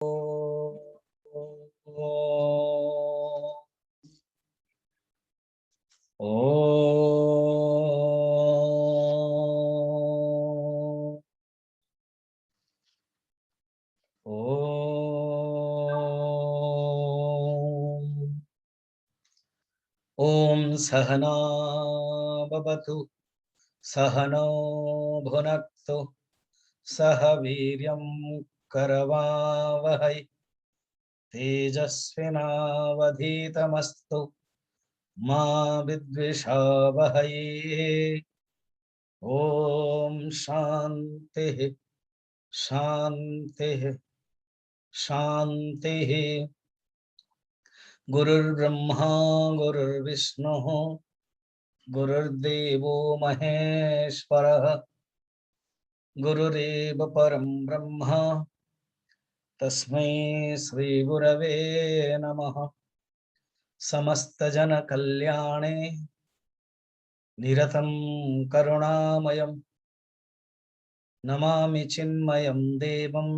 ओम सहना भवतु सहनो भुनक्तु सह वीर्यं करवावहै तेजस्विनावधीतमस्तु मा विद्विषावहै। ओम शांति शांति शांति। गुरुर्ब्रह्मा गुरुर्विष्णुः गुरुर्देवो महेश्वरः गुरुरेव परं ब्रह्म तस्मै श्री गुरवे नमः। समस्त जन कल्याणे निरतं करुणामयं नमामि चिन्मयं देवं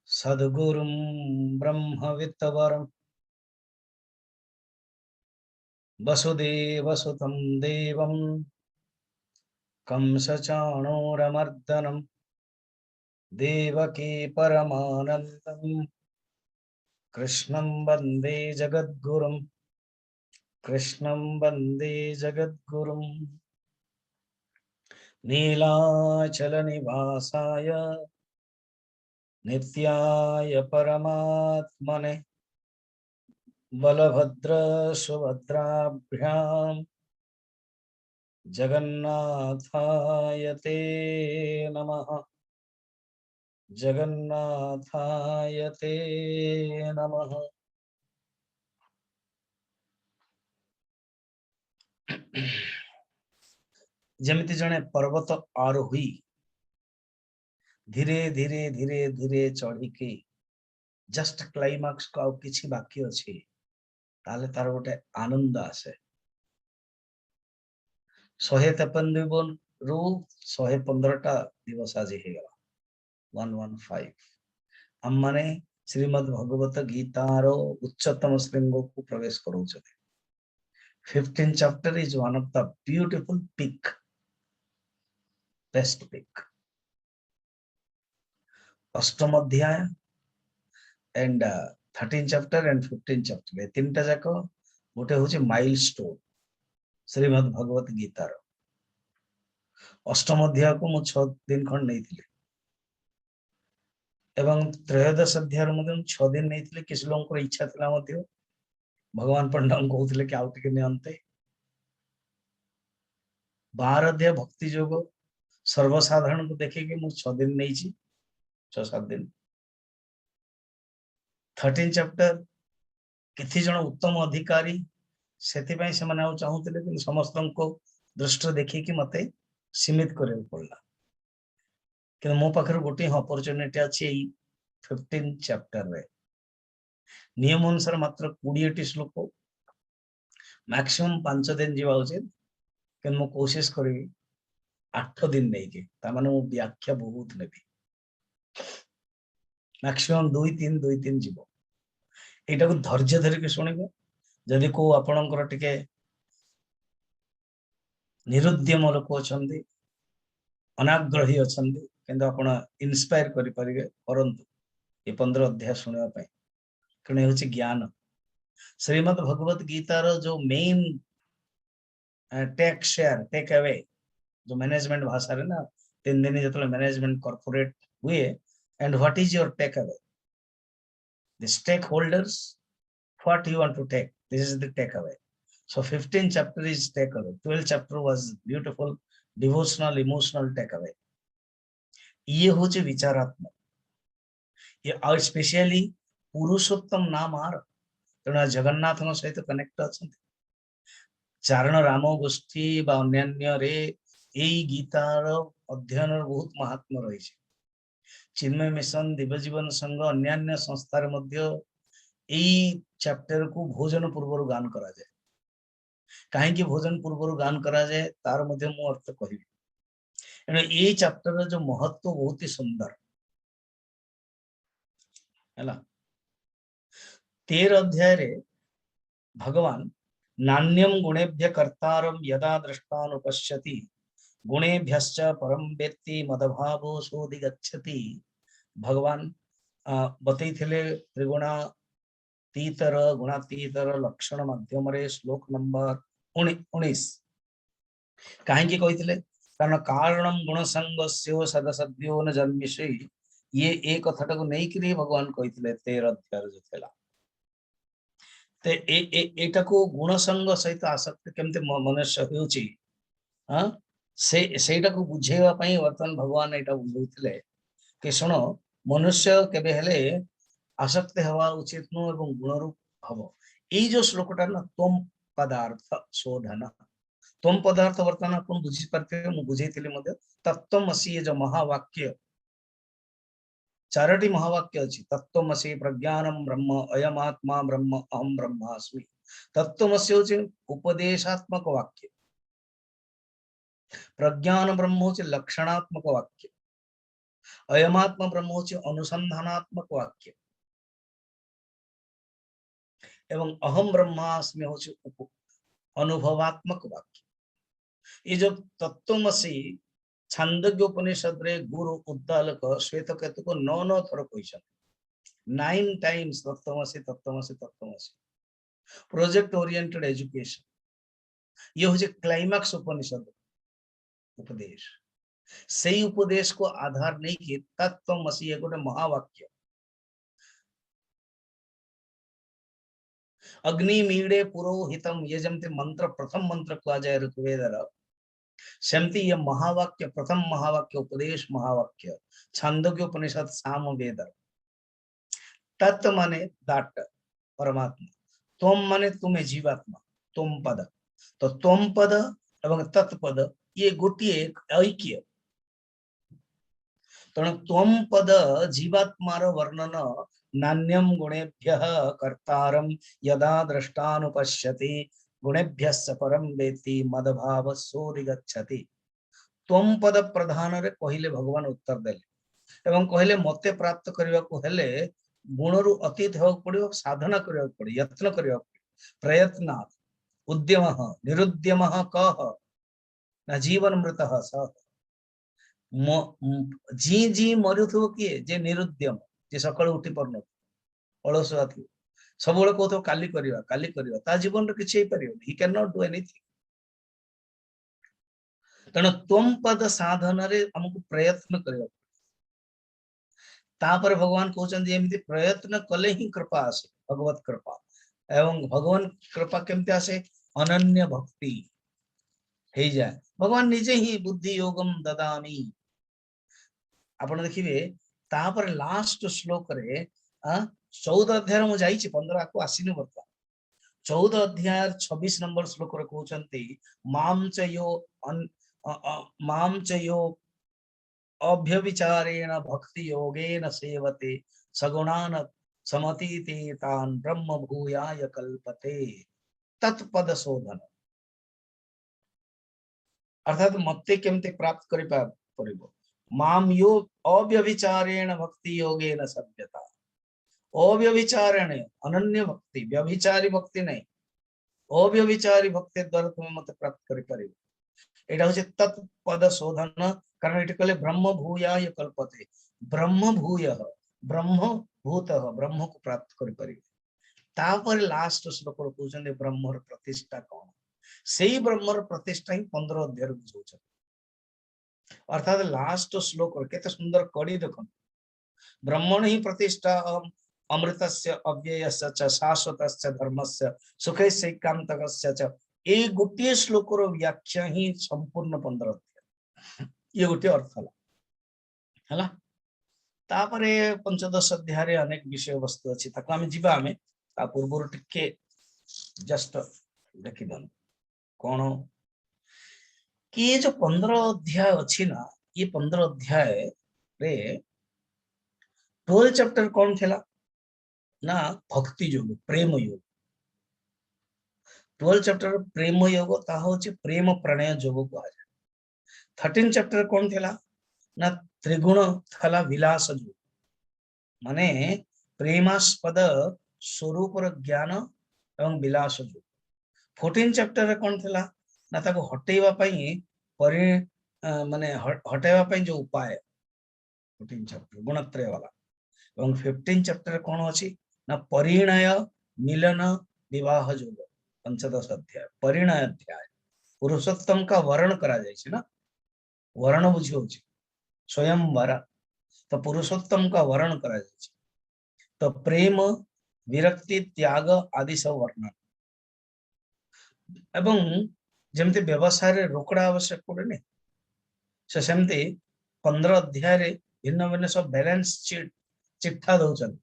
सद्गुरुं ब्रह्मविद्वरं वसुदेवसुतं देवं कंसचाणूरमर्दनं देवकी परमानन्दं कृष्णं वन्दे जगद्गुरुं कृष्णं वन्दे जगद्गुरुं। नीलाचलनिवासाय नित्याय परमात्मने बलभद्र सुभद्राभ्यां जगन्नाथाय ते नमः जगन्नाथाय ते नमः। जमिति जने पर्वत आरोही धीरे धीरे धीरे धीरे चढ़ी के जस्ट क्लाइमैक्स को आउ किछि बाकी अछि ताले तार गोटे आनंद आसे। 153 रु 115टा दिवस आज हे गला 115 हम माने श्रीमद् भगवत गीतार उच्चतम श्रृंग को प्रवेश करू छथि। 15th chapter is one of the beautiful peak, best peak. अष्टम अध्याय and 13th chapter and 15th chapter ए तीनटा जाक गोटे होचे माइलस्टोन श्रीमद् भगवत गीतार। अष्टम अध्याय को मु 6 दिन खंड नहीं थिले एवं त्रयोदश अध्याय मध्ये 6 दिन नहीं थिले। किस लोगों को इच्छा थिला मध्ये भगवान पंडा कहते कि आउ टिके नियंते 12 अध्याय भक्ति जोग सर्वसाधारण को देखे कि मु 6 दिन नहीं छी 6-7 दिन। 13 चैप्टर किथि जण उत्तम अधिकारी सेति पई से माने चाहूतिले कि समस्त को दृष्टि देखि कि मते सीमित करे पड़ला कि मो पाखर गोटे अपॉर्चुनिटी अछि 15 चैप्टर रे। नियम अनुसार मात्र 20 टी श्लोक मैक्सिमम 5 दिन जीवा उचित कि मो कोशिश करी 8 दिन नहीं के ता माने मो व्याख्या बहुत नेबी मैक्सिमम 2-3 जीवो एटा को धैर्य धरि के सुनिबो। जदि को आपणकर टिके निरुद्यम लोक अछंदी अनाग्रही अछंदी किंतु आपण इंस्पायर करि परिबे परंतु ए 15 अध्याय सुनिबा पय कने होछि ज्ञान। श्रीमद् भगवत गीतार जो main take share take away जो मैनेजमेंट भाषा रे ना 3 दिन जतले मैनेजमेंट कॉर्पोरेट हुए and what is your take away the stakeholders what you want to take, this is the takeaway. So 15 chapter is takeaway, 12 chapter was beautiful devotional emotional takeaway. ये होचे विचारात्मक ये और स्पेशली पुरुषोत्तम नाम आर तेना Jagannath no सहित connect अछंती चारण राम गोष्ठी बा अन्यान्य रे एई गीतार अध्ययन बहुत महात्मा रही छे। चिन्मय मिशन दिव्यजीवन संघ अन्यान्य संस्थार मध्य चैप्टर को भोजन पूर्व गान करा जाए। कहीं भोजन पूर्व गान करा जाए तार मध्य मु अर्थ कहिबी एने ए चैप्टर जो महत्व बहुत ही सुंदर। हैला 13 अध्याय रे भगवान नान्यम गुणेभ्य कर्तारम यदा दृष्टानुपश्यति गुणेभ्यश्च परम वेत्ति मदभावो सोऽधिगच्छति भगवान बतई थिले त्रिगुणातीतर गुणातीतर लक्षण माध्यम रे श्लोक नंबर 19 कहीं कही कारण कारणम गुण संगस्यो सदसद्यो न जन्मिषे ये एक कथाटा को नहीं कि भगवान कही 13 अध्याय जो थिला ते एटा को गुण संग सहित आसक्ति केमते मनुष्य होउची हां सेटा को बुझेवा पई वर्तमान भगवान एटा बुझौथिले कि सुनो मनुष्य केबे हेले आसक्त हवा उचित नु एवं गुणरूप हबो एई जो श्लोकटा ना तम पदार्थ शोधन तम पदार्थ वर्तमान अपन बुझी पारते मु बुझेथिले मध्य तत्त्वमसि ये जो महावाक्य चारोटी महावाक्य अच्छी तत्त्वमसि प्रज्ञानम ब्रह्म अयमात्मा ब्रह्म अहम ब्रह्मास्मि तत्त्वमसि होचे उपदेशात्मक वाक्य प्रज्ञान ब्रह्म होचे लक्षणात्मक वाक्य अयमात्मा ब्रह्म होचे अनुसंधानात्मक वाक्य एवं अहम ब्रह्मास्मि होचे अनुभवात्मक वाक्य ये जो तत्त्वमसि छांदोग्योपनिषद रे गुरु उद्दालक श्वेतकेतु को 9 थर कहिसन 9 टाइम्स तत्त्वमसि तत्त्वमसि तत्त्वमसि प्रोजेक्ट ओरिएंटेड एजुकेशन ये होचे क्लाइमैक्स उपनिषद उपदेश सही उपदेश को आधार नहीं कि तत्त्वमसि ये गोटे महावाक्य अग्नि मीडे पुरोहितम ये जमते मंत्र प्रथम मंत्र कहा जाए ऋग्वेदर सेमती ये महावाक्य प्रथम महावाक्य उपदेश महावाक्य छांदोग्य उपनिषद साम वेद तत्व माने दैट परमात्मा त्वम माने तुम्हें जीवात्मा त्वम पद तो त्वम पद एवं तत्पद ये गोटिए ऐक्य तेणु त्वम पद जीवात्मार वर्णन नान्यम गुणेभ्यः कर्तारम यदा दृष्टानुपश्यति गुणेभ्यश्च परम वेत्ति मदभाव सोऽधिगच्छति त्वम पद प्रधान रे पहिले भगवान उत्तर देले एवं कहले मते प्राप्त करबा को हेले गुणरु अतीत हो पड़ियो साधना करबा पड़ियो यत्न करबा प्रयत्न उद्यम निरुद्यम कह ना जीवन मृत स जी जी मरुथो किए जे निरुद्यम जे सकाळ उठी परन अलसुआ थी सब बेले कहतो काली करिवा ता जीवन रे किछि परियो he can not do anything तण त्वम पद साधन रे हमकु प्रयत्न करियो तापर भगवान कहउछन जे एमिति प्रयत्न कले ही कृपा आसे भगवत कृपा एवं भगवान कृपा केमते आसे अनन्य भक्ति हे जाय भगवान निजे ही बुद्धि योगम ददामी आपण देखिबे तापर लास्ट श्लोक रे 14 अध्याय मु जाईछि 15 को आसीनु बता 14 अध्याय 26 नंबर श्लोक रे कहउछन्ती माम च यो अभ्यविचारेण भक्ति योगेन सेवते सगुणान समतीते तान ब्रह्म भूयाय कल्पते तत्पद शोधन अर्थात मते केमते प्राप्त करि परिबो माम यो अव्यभिचारेण भक्ति योगेन सभ्यता अव्यभिचारेण अनन्य भक्ति व्यभिचारी भक्ति नहीं अव्यभिचारी भक्ति द्वारा तुम मते प्राप्त करि परिबो एटा होचे तत्पद शोधन कारण एटा कहले ब्रह्म भूयाय कल्पते ब्रह्म भूय ब्रह्म भूत ब्रह्म को प्राप्त करि परिबे तापर लास्ट श्लोक कहउछन ब्रह्मर प्रतिष्ठा कोन सेही ब्रह्मर प्रतिष्ठा ही 15 अध्याय बुझौछ अर्थात लास्ट श्लोक केते सुंदर कड़ी देखो ब्रह्मण ही प्रतिष्ठा अमृतस्य अव्ययस्य च शाश्वतस्य धर्मस्य सुखैकैकान्तकस्य च ए गोटे श्लोक रो व्याख्या ही संपूर्ण 15 अध्याय ये गोटे अर्थ हला तापरे पंचदश अध्याय रे अनेक विषय वस्तु अछि ताको हम जिबा हमें ता पूर्व टिके जस्ट देखि दन कोन कि ये जो 15 अध्याय अच्छी ना ये 15 अध्याय रे 12 चैप्टर कौन थिला ना भक्ति योग प्रेम योग 12 चैप्टर प्रेम योग ता होची प्रेम प्रणय योग को आजा 13 चैप्टर कौन थिला ना त्रिगुण थला विलास योग माने प्रेमास्पद स्वरूपर ज्ञान एवं विलास जो 14 चैप्टर रे कौन थिला ना ताको हटेवा पई परि माने हटेवा पई जो उपाय 14 चैप्टर गुणत्रय वाला एवं 15 चैप्टर कौन अछि ना परिणय मिलन विवाह योग पंचदश अध्याय परिणय अध्याय पुरुषोत्तम का वर्ण करा जाए ना वर्ण बुझी हो स्वयं वर तो पुरुषोत्तम का वर्ण करा जाए तो प्रेम विरक्ति त्याग आदि सब वर्णन एवं जमती व्यवसाय रे रोकड़ा आवश्यक पड़े से सेमती 15 अध्याय रे भिन्न भिन्न सब बैलेंस चिट्ठा दौरान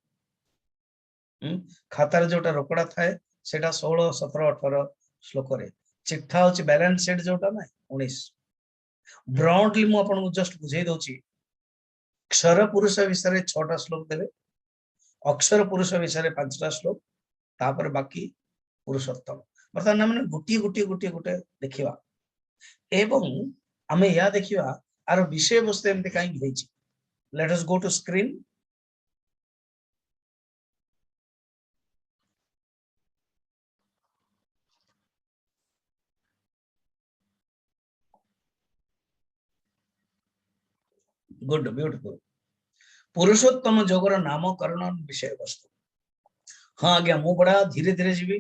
खातार जोटा रोकड़ा थाए सेटा 16 17 18 श्लोक रे चिट्ठा होची बैलेंस शीट जोटा ना 19 ब्रॉडली मु आपन को जस्ट बुझाई दोची क्षर पुरुष विषय रे 6टा श्लोक देबे अक्षर पुरुष विषय रे 5टा श्लोक तापर बाकी पुरुषोत्तम बर्तमान हमने गुटी गुटी गुटी गुटे देखिवा एवं हमें या देखिवा आरो विषय वस्तु एमते काई हेची let us go to screen good beautiful Purushottam जोगर नामकरण विषय वस्तु हाँ आज्ञा मु बड़ा धीरे धीरे जीवी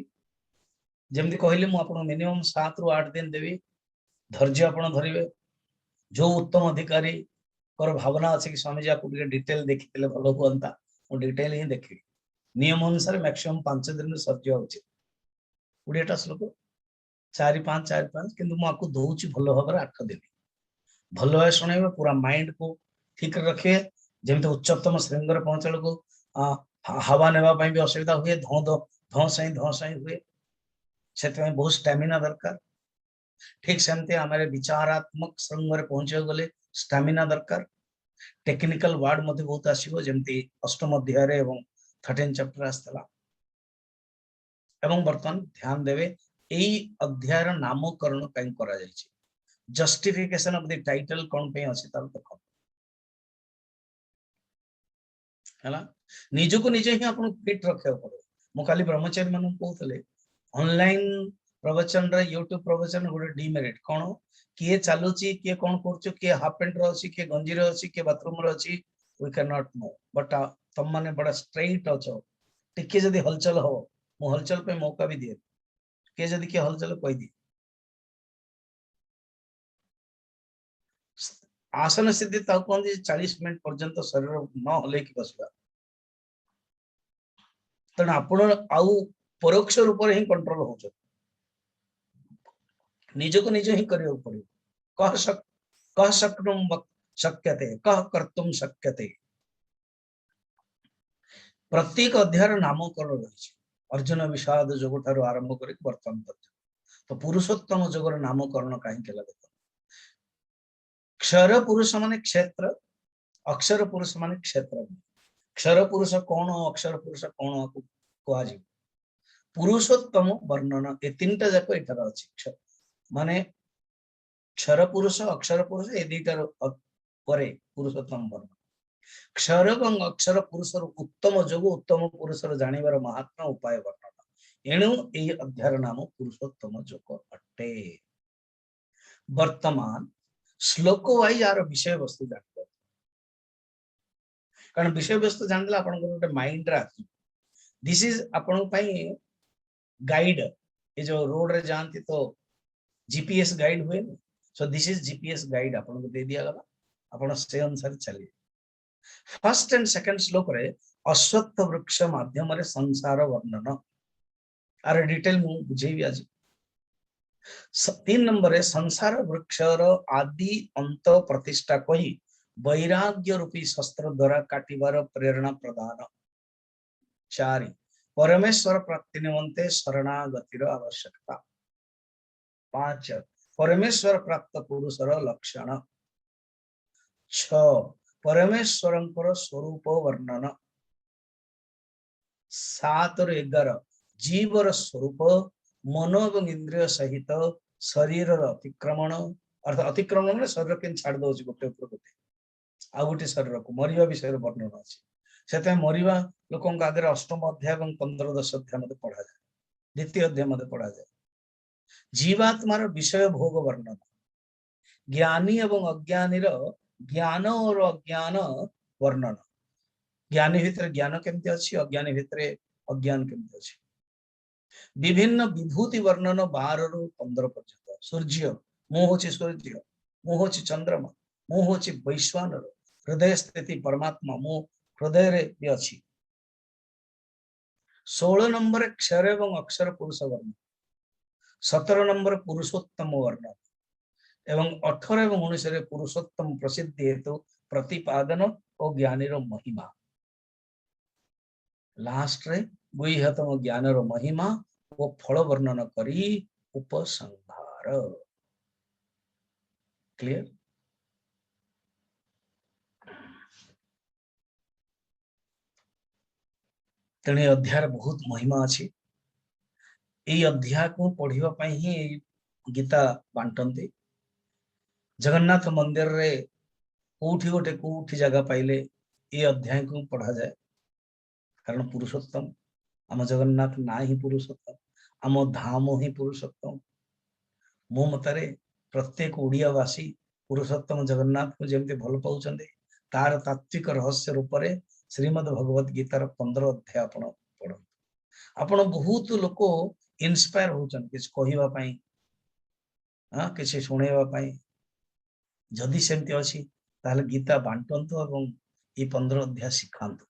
जमती कहले मु आपन मिनिमम 7 रु 8 दिन देवी धैर्य आपन धरिवे जो उत्तम अधिकारी कर भावना अछि कि स्वामी जी आपको डिटेल देखिले भलो होंता मु डिटेल ही देखि नियम अनुसार मैक्सिमम 5 दिन में सत्य होछि 20टा श्लोक 4 5 4 5 किंतु मु आपको दोउछि भलो भाबरे 8 दिन भलो है सुनाइबे पूरा माइंड को ठीक रखे जेमते उच्चतम श्रृंगर पहुंचल को हवा नेबा पई भी असुविधा हुए धौ सही हुए से बहुत स्टैमिना दरकार ठीक सेमते हमारे विचारात्मक श्रृंगर पहुंचे गले स्टैमिना दरकार टेक्निकल वर्ड मते बहुत आसीबो जेमती अष्टम अध्याय रे एवं 13 चैप्टर आस्तला एवं वर्तमान ध्यान देवे एई अध्याय रो नामकरण कई करा जाय छै जस्टिफिकेशन ऑफ द टाइटल कोन पे अछि तार देखो हला निजो को निजे ही आपन फिट रखे पड़ो मु खाली ब्रह्मचारी मन कहतले ऑनलाइन प्रवचन रे यूट्यूब प्रवचन गोटे डिमेरिट कोन किए चालुची किए कोन करछु किए हाफ पैंट रो अछि किए गंजी रो अछि किए बाथरूम रो अछि we can not know but तुम माने बड़ा स्ट्रेट अछो टिके जदी हलचल हो मु हलचल पे मौका भी दिए के जदी के हलचल कहि दी आसन सिद्धि ता कोन 40 मिनिट पर्यंत शरीर न हले की बसबा तण आपण आउ परोक्ष रूप रे ही कंट्रोल हो छ निज को निज ही करियो पड़ो कह शक्नुम शक्यते कह कर्तुम शक्यते प्रत्येक अध्याय नामकरण रही अर्जुन विषाद जोग ठार आरंभ कर वर्तमान तो पुरुषोत्तम जोगर नामकरण कहीं देख क्षर पुरुष माने क्षेत्र अक्षर पुरुष माने क्षेत्र क्षर पुरुष कौन अक्षर पुरुष कौन कह पुरुषोत्तम वर्णन ए 3टा जाक एटार अछि माने क्षर पुरुष अक्षर पुरुष ए 2टार परे पुरुषोत्तम वर्णन क्षर एवं अक्षर पुरुषर उत्तम जोग उत्तम पुरुषर जानिबार महात्मा उपाय वर्णन एणु ए अध्याय नाम पुरुषोत्तम जोग अट्टे वर्तमान श्लोक वाइज यार विषय वस्तु जान कारण विषय वस्तु जानले आपन गोटे माइंड रा दिस इज आपन पई गाइड ए जो रोड रे जानती तो जीपीएस गाइड हुए so this is GPS guide आपन को दे दिया गला आपन से अनुसार चलिए फर्स्ट एंड सेकंड श्लोक रे अश्वत्थ वृक्ष माध्यम रे संसार वर्णन आर डिटेल मु बुझेबी आज 3 नंबर रे संसार वृक्ष रो आदि अंत प्रतिष्ठा कही वैराग्य रूपी शस्त्र द्वारा काटिबार प्रेरणा प्रदान 4 परमेश्वर प्राप्ति निमंते शरणागतिर आवश्यकता 5 परमेश्वर प्राप्त पुरुषर लक्षण 6 परमेश्वरंकर स्वरूप वर्णन 7 ରୁ 11 जीवर स्वरूप मन और इंद्रिय सहित शरीर अतिक्रमण अर्थात अतिक्रमण शरीर के छाड़ दो गोटे आ गोटे शरीर को मरिया विषय वर्णन अच्छी से मरिबा लोकंक आगे अष्टम अध्याय और 15-10 अध्याय मते पढ़ा जाए, द्वितीय अध्याय मते पढ़ा जाए। जीवात्मार विषय भोग वर्णन, ज्ञानी एवं अज्ञानी ज्ञान और अज्ञान वर्णन, ज्ञानी भितर ज्ञान केमती अच्छी, अज्ञानी भितर अज्ञान केमती अच्छी, विभिन्न विभूति वर्णन 12 ରୁ 15 पर्यंत। सूर्य मुह होची सूर्य, मुह होची चंद्रमा, मुह होची वैश्वानर, हृदय स्थिति परमात्मा मुह हृदय रे भी अच्छी। 16 नंबर क्षर एवं अक्षर पुरुष वर्ण, 17 नंबर पुरुषोत्तम वर्ण एवं 18 एवं 19 रे पुरुषोत्तम प्रसिद्धि हेतु प्रतिपादन और ज्ञानी महिमा। लास्ट रे गुह्यतम ज्ञान महिमा वो फल वर्णन करी उपसंहार। क्लियर? तेणे अध्याय बहुत महिमा अच्छी। यही अध्याय को पढ़ा ही गीता बांटती। जगन्नाथ मंदिर रे कोठी गोटे कोठी जगह पाइले ये अध्याय को पढ़ा जाए, कारण पुरुषोत्तम आम जगन्नाथ ना ही पुरुषोत्तम, आम धाम ही पुरुषोत्तम। मो मतरे प्रत्येक ओडियावासी पुरुषोत्तम जगन्नाथ को जमती भल पाउछन, तार तात्विक रहस्य रूप से श्रीमद् भगवत गीतार 15 अध्याय आपण पढ़। आपण बहुत लोक इंस्पायर होचन किछ कहिबा पई, हां किछ सुनेबा पई। जदि सेमती अछि ताले गीता बांटंतु एवं ये 15 अध्याय शिखांतु।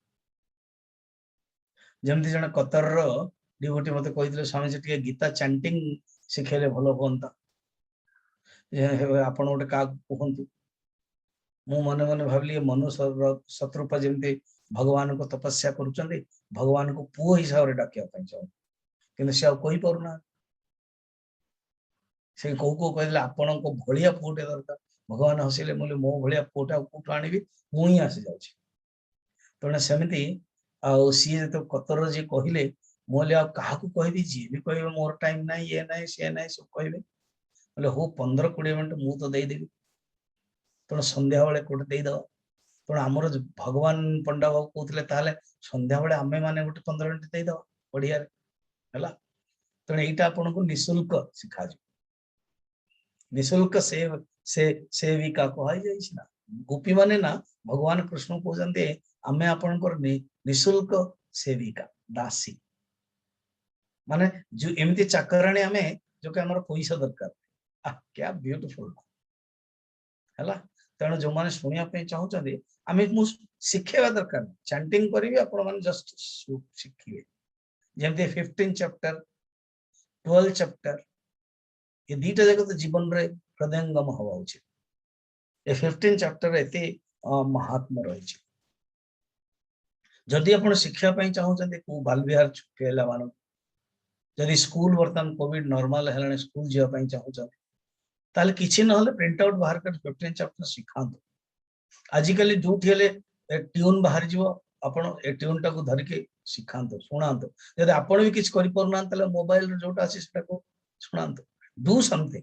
जमती जन कतर रो डिवोटी मते कहितले स्वामी जी टिके गीता चैंटिंग सिखेले भलो होंता। आपण गोटे का कहतु, मु मन मन भाविली मनुष्य शत्रुपा जमती भगवान को तपस्या करुचंदी, भगवान को पुओ हिसाब रे डाकिया पई चाउ, किंतु से कही पारुना। से को कहले आपण को भलिया पुओटे दरकार। भगवान हसिले मोले मो भलिया पुओटा कोठु आनिबी, मु ही आसी जाउछि। तणे सेमिति आ सी तो कतर जे कहिले मोले आ काहा को कहबी, जी भी कहबे मोर टाइम नाही, ये नाही से नाही सब कहबे बोले हो 15-20 मिनिट मु तो दे देबी। तो संध्या बेले कोटे दे दो। तो आमर भगवान पंडा बाबू कहते ताले संध्या बेले आमे माने गोटे 15 मिनिट दे दो बढ़िया है। तेणु यहाँ आपन को निःशुल्क शिखा जो, निःशुल्क सेविका कहई जाइछि ना। गोपी माने ना भगवान कृष्ण कहते आमे आपनकर निःशुल्क सेविका दासी, माने जो एमती चाकराणी आमे जो कि हमर पैसा दरकार। क्या ब्यूटीफुल है। तेणु जो मैंने शुणा चाहते आम शिखेवा दरकार, चैंटिंग करी आपण मैंने जस्ट शिखे। जमती 15 चैप्टर 12 चैप्टर ये दीटा जगह तो जीवन रे हृदयंगम हवा उचित। ये 15 चैप्टर एते महात्मा रही। जदि आप शिक्षा चाहते को बाल विहार छुट्टी मान, जदि स्कूल बर्तमान कोविड नॉर्मल है स्कूल जावाई चाहते ताले किसी ना प्रिंट आउट बाहर कर 15 चैप्टर शिखांतु। आजिकल जो ट्यून बाहर जीव आपण ए ट्यून टाको धरिके शिखांतु शुणांतु। जदि आपण भी किछ करि परना ताले मोबाइल रे जोटा अछि सेटा को शुणांतु। Do something,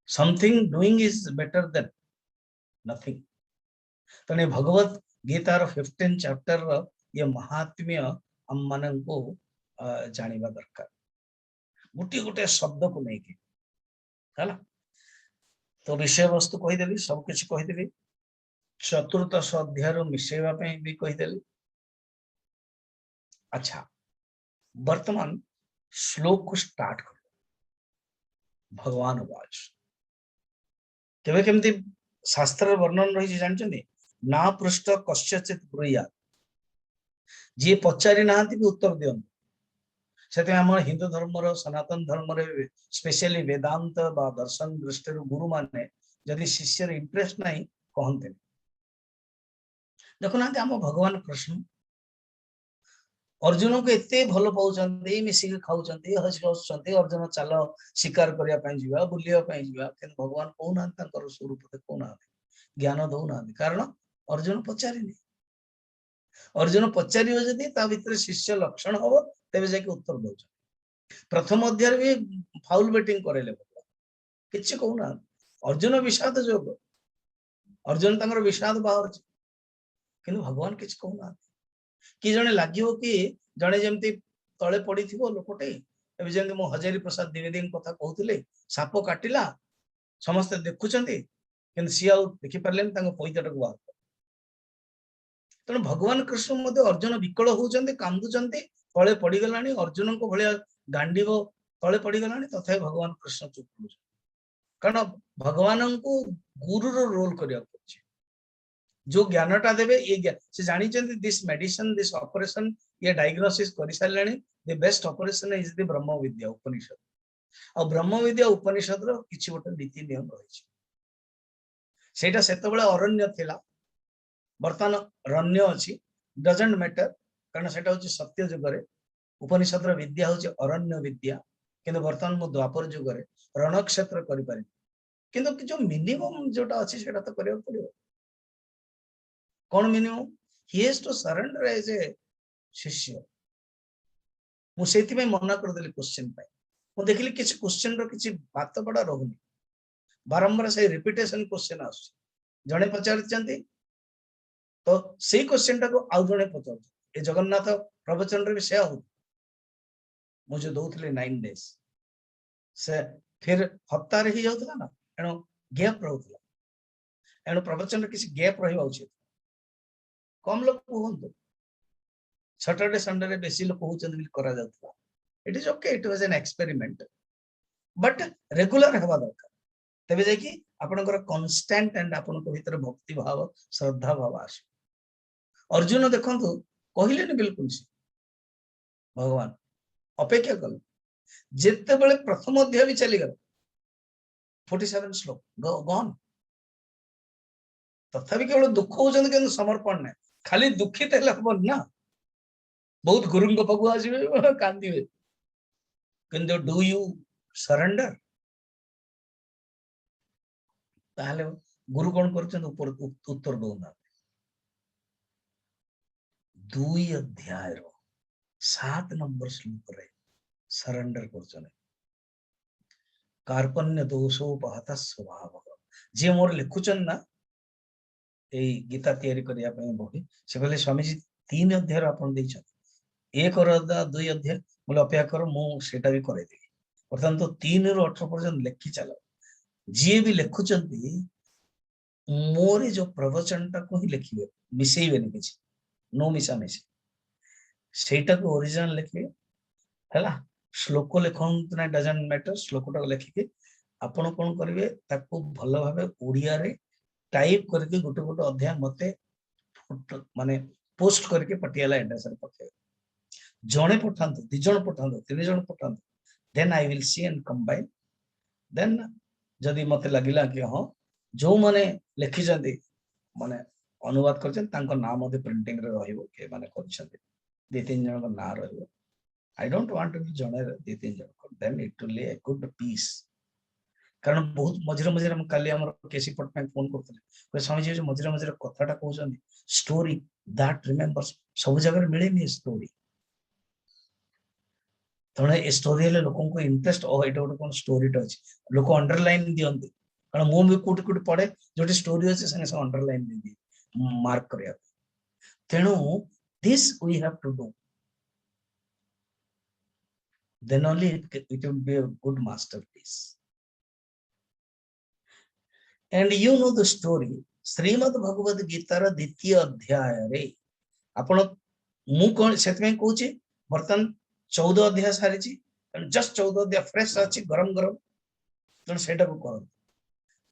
something doing is better than nothing. तने भगवत गीतार 15 चैप्टर ये महात्म्य हम मानन को जानिबा दरकार, गोटे गोटे शब्द को लेके है। तो विषय वस्तु कहीदेली, सब किसी कहीदेली, चतुर्दश अध्याय मिसेवा भी कहीदेली। अच्छा वर्तमान श्लोक को स्टार्ट कर। भगवान वाच केवे केमती शास्त्र वर्णन रही जानते ना पृष्ठ कस्यचित ब्रूयात, जी पचारि नाहंती भी उत्तर दियंतु। से आम हिंदू धर्म सनातन धर्म स्पेशली वेदांत बा दर्शन दृष्टि गुरु माने जदि शिष्यर इंटरेस्ट नहीं कहते। देखुना आम भगवान कृष्ण अर्जुन को एते भल पाउछन्ते, मिसिक खाउछन्ते, हसी हसुछन्ते। अर्जुन चल शिकार करिया पई जीवा, बुलिया पई जीवा, किंतु भगवान कहूना तांकर स्वरूप देखौना, ज्ञान दौना। कारण अर्जुन पचारिनी। अर्जुन पचारियो जदि ता भितर शिष्य लक्षण हबो तेबे जाके उत्तर दउछ। प्रथम अध्याय भी फाउल बेटिंग करेले किछि कहूना। अर्जुन विषाद जोग, अर्जुन तांकर विषाद बाहर किंतु भगवान किछ कहूना कि जने लागियो कि जने जेमती तळे पडिथिबो लोकटे एबे जेमती मो हजारी प्रसाद द्विवेदी कथा कहउथिले साप काटिला समस्त देखुचंती किंतु सी आउ देखि परलेन तांग पैताटक बाहर तेणु भगवान कृष्ण मध्य अर्जुन विकल होउचंती कांदुचंती तळे पड़ी गलानी अर्जुन को भलिया गांडीव तळे पड़ी गलानी तथा भगवान कृष्ण चुप होउछ कारण भगवान को गुरु रो रोल करिया पड़छ जो ज्ञानटा देबे ये ज्ञान से जानि चंती दिस मेडिसिन दिस ऑपरेशन ये डायग्नोसिस करि सारलेनी the best operation is the ब्रह्म विद्या उपनिषद और ब्रह्म विद्या उपनिषद रो किछि गोटे नीति नियम रहिछ सेटा सेतबेले अरण्य थिला वर्तमान रण्य अछि डजंट मैटर कारण सेटा होछि सत्य जुगरे उपनिषद रो विद्या होछि अरण्य विद्या किंतु वर्तमान मो द्वापर जुगरे रण क्षेत्र करि पारि किंतु जो मिनिमम जोटा अछि सेटा तो करियो पड़ियो कौन मिनिमम ही has to surrender as a शिष्य मु सेति में मना कर देली क्वेश्चन पाई मु देखली किछ क्वेश्चन रो किछ बात बडा रहउनी बारंबार से रिपीटेशन क्वेश्चन आस जणे पचारचंती तो सेही क्वेश्चन टा को आउ जणे पचार ए जगन्नाथ प्रवचन रे भी से हो मुझे दउथले 9 डेज से फिर हफ्ता रे ही जाउतला ना एनो गैप रहउतला एनो प्रवचन रे किछ गैप रहिबा उचित कम लोग कहंतु सैटरडे संडे रे बेसी लोग कहउचंद बिल करा जाउतला it is okay it was an experiment but regular हवा दरकार तबे जाय कि आपनकर कांस्टेंट एंड आपनको भीतर भक्ति भाव श्रद्धा भाव आस अर्जुन देखंतु कहिले न बिल्कुल से भगवान अपेक्षा कल जेते बेले प्रथम अध्याय भी चली गल 47 श्लोक गॉन तथापि केवल दुख होचंद कि समर्पण नै खाली दुखित हेले हबन ना बहुत गुरुंग पाखु आसीबे कांदीबे किंतु डू यू सरेंडर ताहले गुरु कोन करछन ऊपर उत्तर दोना 2 अध्याय रो 7 नंबर श्लोक रे सरेंडर करछन कार्पण्य दोषोपहत स्वभाव जे मोर लिखुचन ना ए गीता तैयारी करिया पय बही से कहले स्वामी जी 3 अध्याय अपन दैछन 1 और 2 अध्याय मोले अपेक्षा करो मु सेटा भी करे देली वर्तमान तो 3 रो 18 पर्यंत लेखि चलो जे भी लिखुचंती मोर जो प्रवचन टा को ही लिखिबे मिसेइबे नि किछ नो मिसा मिसी सेटा को ओरिजिनल लिखिबे हला श्लोक लिखंत ना डजंट मैटर श्लोक टा लिखि के आपण कोन करिवे ताको भलो भाबे ओडिया रे टाइप करके गोटे गोटे अध्याय मते माने पोस्ट करके पटियाला एड्रेस रे पठे जणे पठांतो 2 जण पठांतो 3 जण पठांतो then I will see and combine then जदि मते लागिला कि हां जो माने लिखि जंदी माने अनुवाद करछन तांको नाम मते प्रिंटिंग रे रहिबो के माने करछन 2-3 जण को ना रहिबो आई डोंट वांट टू जणे 2-3 जण then it will a good piece कारण बहुत मझिरे मझिरे हम काली हमर केसी पटनायक फोन करथले स्वामी जी मझिरे मझिरे कथाटा कहउछन स्टोरी दैट रिमेंबर्स सब जगह मिले नि स्टोरी तणे ए स्टोरी ले लोकन को इंटरेस्ट ओ एटा गोटे कोन स्टोरी टा अछि लोक अंडरलाइन दियंती कारण मु भी कोट कोट पढे जोटी स्टोरी अछि संगे संगे अंडरलाइन दि मार्क करिया तेणु this we have to do then only it will be a good masterpiece and you know the story Shrimad Bhagavad Gita रा द्वितीय अध्याय रे आपण मु कोन सेतमे कहूची वर्तन 14 अध्याय सारी छी जस्ट 14 अध्याय फ्रेश अछि गरम गरम जन सेटा को कर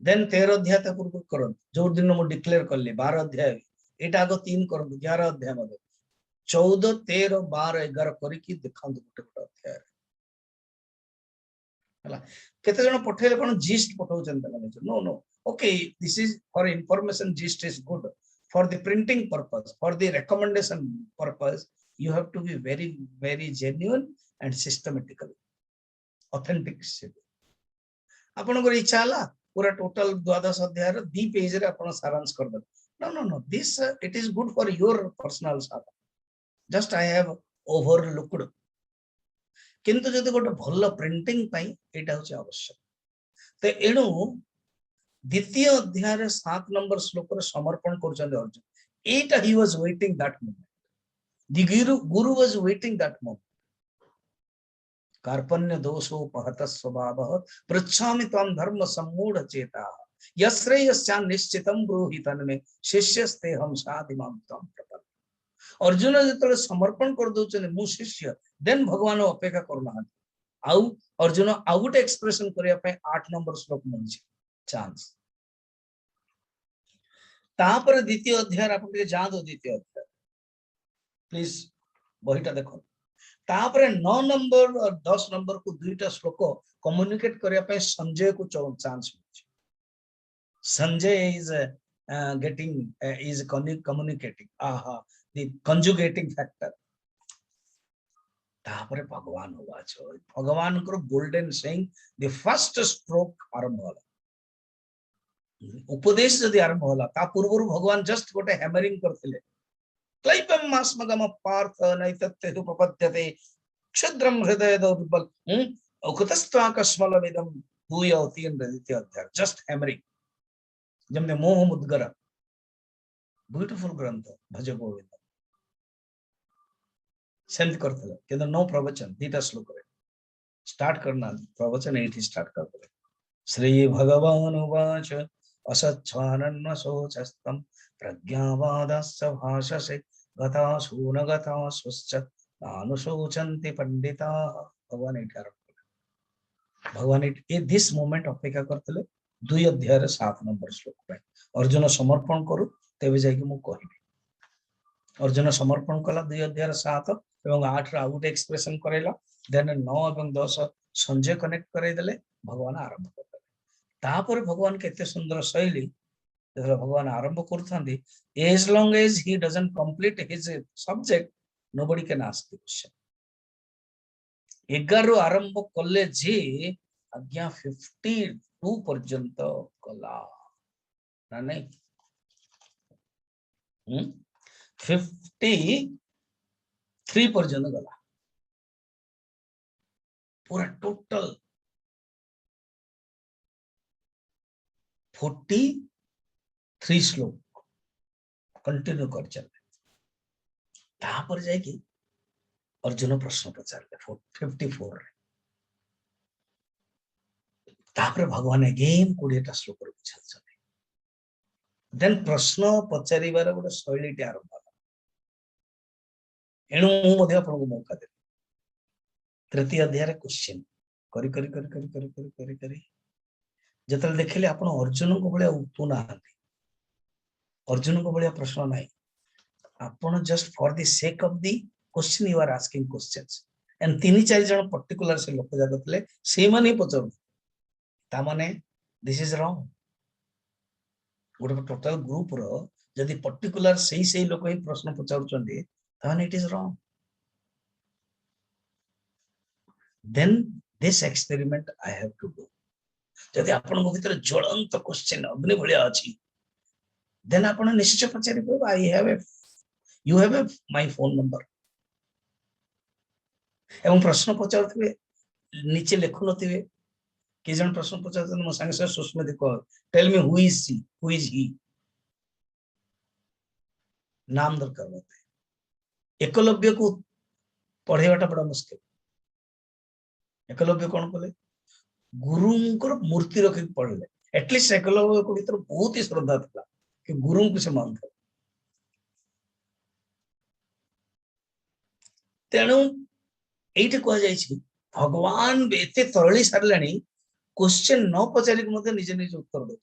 देन 13 अध्याय तक को कर जो दिन मु डिक्लेयर करली 12 अध्याय एटा आगो 3 कर 11 अध्याय मते 14 13 12 11 करी की देखांत गोटे गोटे अध्याय हला केते जण पठेले कोन जिस्ट पठौचन तला no no okay this is for information gist is good for the printing purpose for the recommendation purpose you have to be very very genuine and systematical authentic आपन को इच्छा हला पूरा टोटल 12 अध्याय रो 2 पेज रे आपन सारांश कर दे no no no this it is good for your personal stuff just I have overlooked किंतु जदि गोटे भलो प्रिंटिंग पाई एटा होची आवश्यक ते एणु द्वितीय अध्याय 7 नंबर श्लोक रे समर्पण करछन Arjun It he was waiting that moment. The guru was waiting that moment. कार्पण्य दोषोपहत स्वभाव पृच्छामि त्वं धर्म सम्मूढ़ चेता यश्रेयस्यान् निश्चितं ब्रूहि तन्मे शिष्यस्ते हम साधिमां त्वं प्रपन्न। अर्जुन जेतले समर्पण कर दउछन मु शिष्य देन भगवान अपेक्षा करना आउ अर्जुन आउ गोटे एक्सप्रेशन करिया पे 8 नंबर श्लोक मिलछि चांस। तापर द्वितीय अध्याय आपण के जादो द्वितीय अध्याय प्लीज बहिटा देखो। तापर 9 नंबर और 10 नंबर को दुईटा श्लोक कम्युनिकेट करिया पे संजय को चांस मिलछि। Sanjay is getting is communicating the conjugating factor। तापर भगवान वाच भगवान को golden saying the first stroke आरंभ होला उपदेश जदि आरंभ होला ता पूर्व भगवान जस्ट गोटे हैमरिंग करथिले क्लैपम मास्मगम पार्थ नैतत्ते उपपद्यते क्षुद्रम हृदय दुर्बल उक्तस्त्वाकस्मलमिदं भूयति इन द्वितीय अध्याय जस्ट हैमरिंग जमने मोह मुद्गर ब्यूटीफुल ग्रंथ भज गोविंद सेंड करथले किंतु नो प्रवचन दीटा श्लोक रे स्टार्ट करना प्रवचन एठी स्टार्ट करथले। श्री भगवान उवाच असच्छानन्न शोचस्तम प्रज्ञावादस्य भाषसे गतासून गतासुश्च नानुशोचन्ति पंडिता। भगवान एठी आरंभ भगवान ए दिस मोमेंट अपेक्षा करथले 2 अध्याय 7 नंबर श्लोक पे अर्जुन समर्पण करू तेबे जाई कि मु कहिबी। अर्जुन समर्पण कला 2 अध्याय 7 एवं 8 रा आउट एक्सप्रेशन करेला देन 9 एवं 10 संजय कनेक्ट करे देले भगवान आरंभ करले। तापर भगवान केते सुंदर शैली भगवान आरंभ करथांदी as long as he doesn't complete his subject nobody can ask the question. 11 आरंभ कले जे आज्ञा 52 पर्यंत कला ना नहीं 53 पर्यंत गला पूरा टोटल 43 श्लोक कंटिन्यू कर चले। तापर जाए कि अर्जुन प्रश्न पचारे 54 रे तापर भगवान अगेन 20टा श्लोक रे बुझाछन देन प्रश्न पचारिबार गोटे शैलीटी आरंभ होला एणु मु मध्ये आपनको मौका दे तृतीय अध्याय रे क्वेश्चन करी करी करी करी करी करी करी करी जतल देखले आपण अर्जुन को बळे उत्तु नाहंती अर्जुन को बळे प्रश्न नाही आपण just for the sake of the question you are asking questions and 3-4 जण पर्टिकुलर से लोक जागतले से माने पचर ता माने दिस इज रॉन्ग गोटे टोटल ग्रुप रो जदि पर्टिकुलर सही लोक ही प्रश्न पचारुचंदी ताने it is wrong. Then this experiment I have to do जदि आपण को भीतर ज्वलंत क्वेश्चन अग्नि भलिया अछि देन आपण निश्चय पचारि पो I have a you have a my phone number एवं प्रश्न पचारुथिबे नीचे लेखु नथिबे कि जन प्रश्न पचारुथन मो संगे सुष्मित को tell me who is she who is he नाम दरकार होते। एकलव्य को पढ़ेवाटा बड़ा मुश्किल। एकलव्य कौन कले गुरुंकर मूर्ति रखी पढ़ले एटलिस्ट एकलव्य को भीतर बहुत ही श्रद्धा था कि गुरु को से मानता तेणु एठी कह जाई भगवान एते तरली सारलानी क्वेश्चन न पचारि के निजे निजे उत्तर दे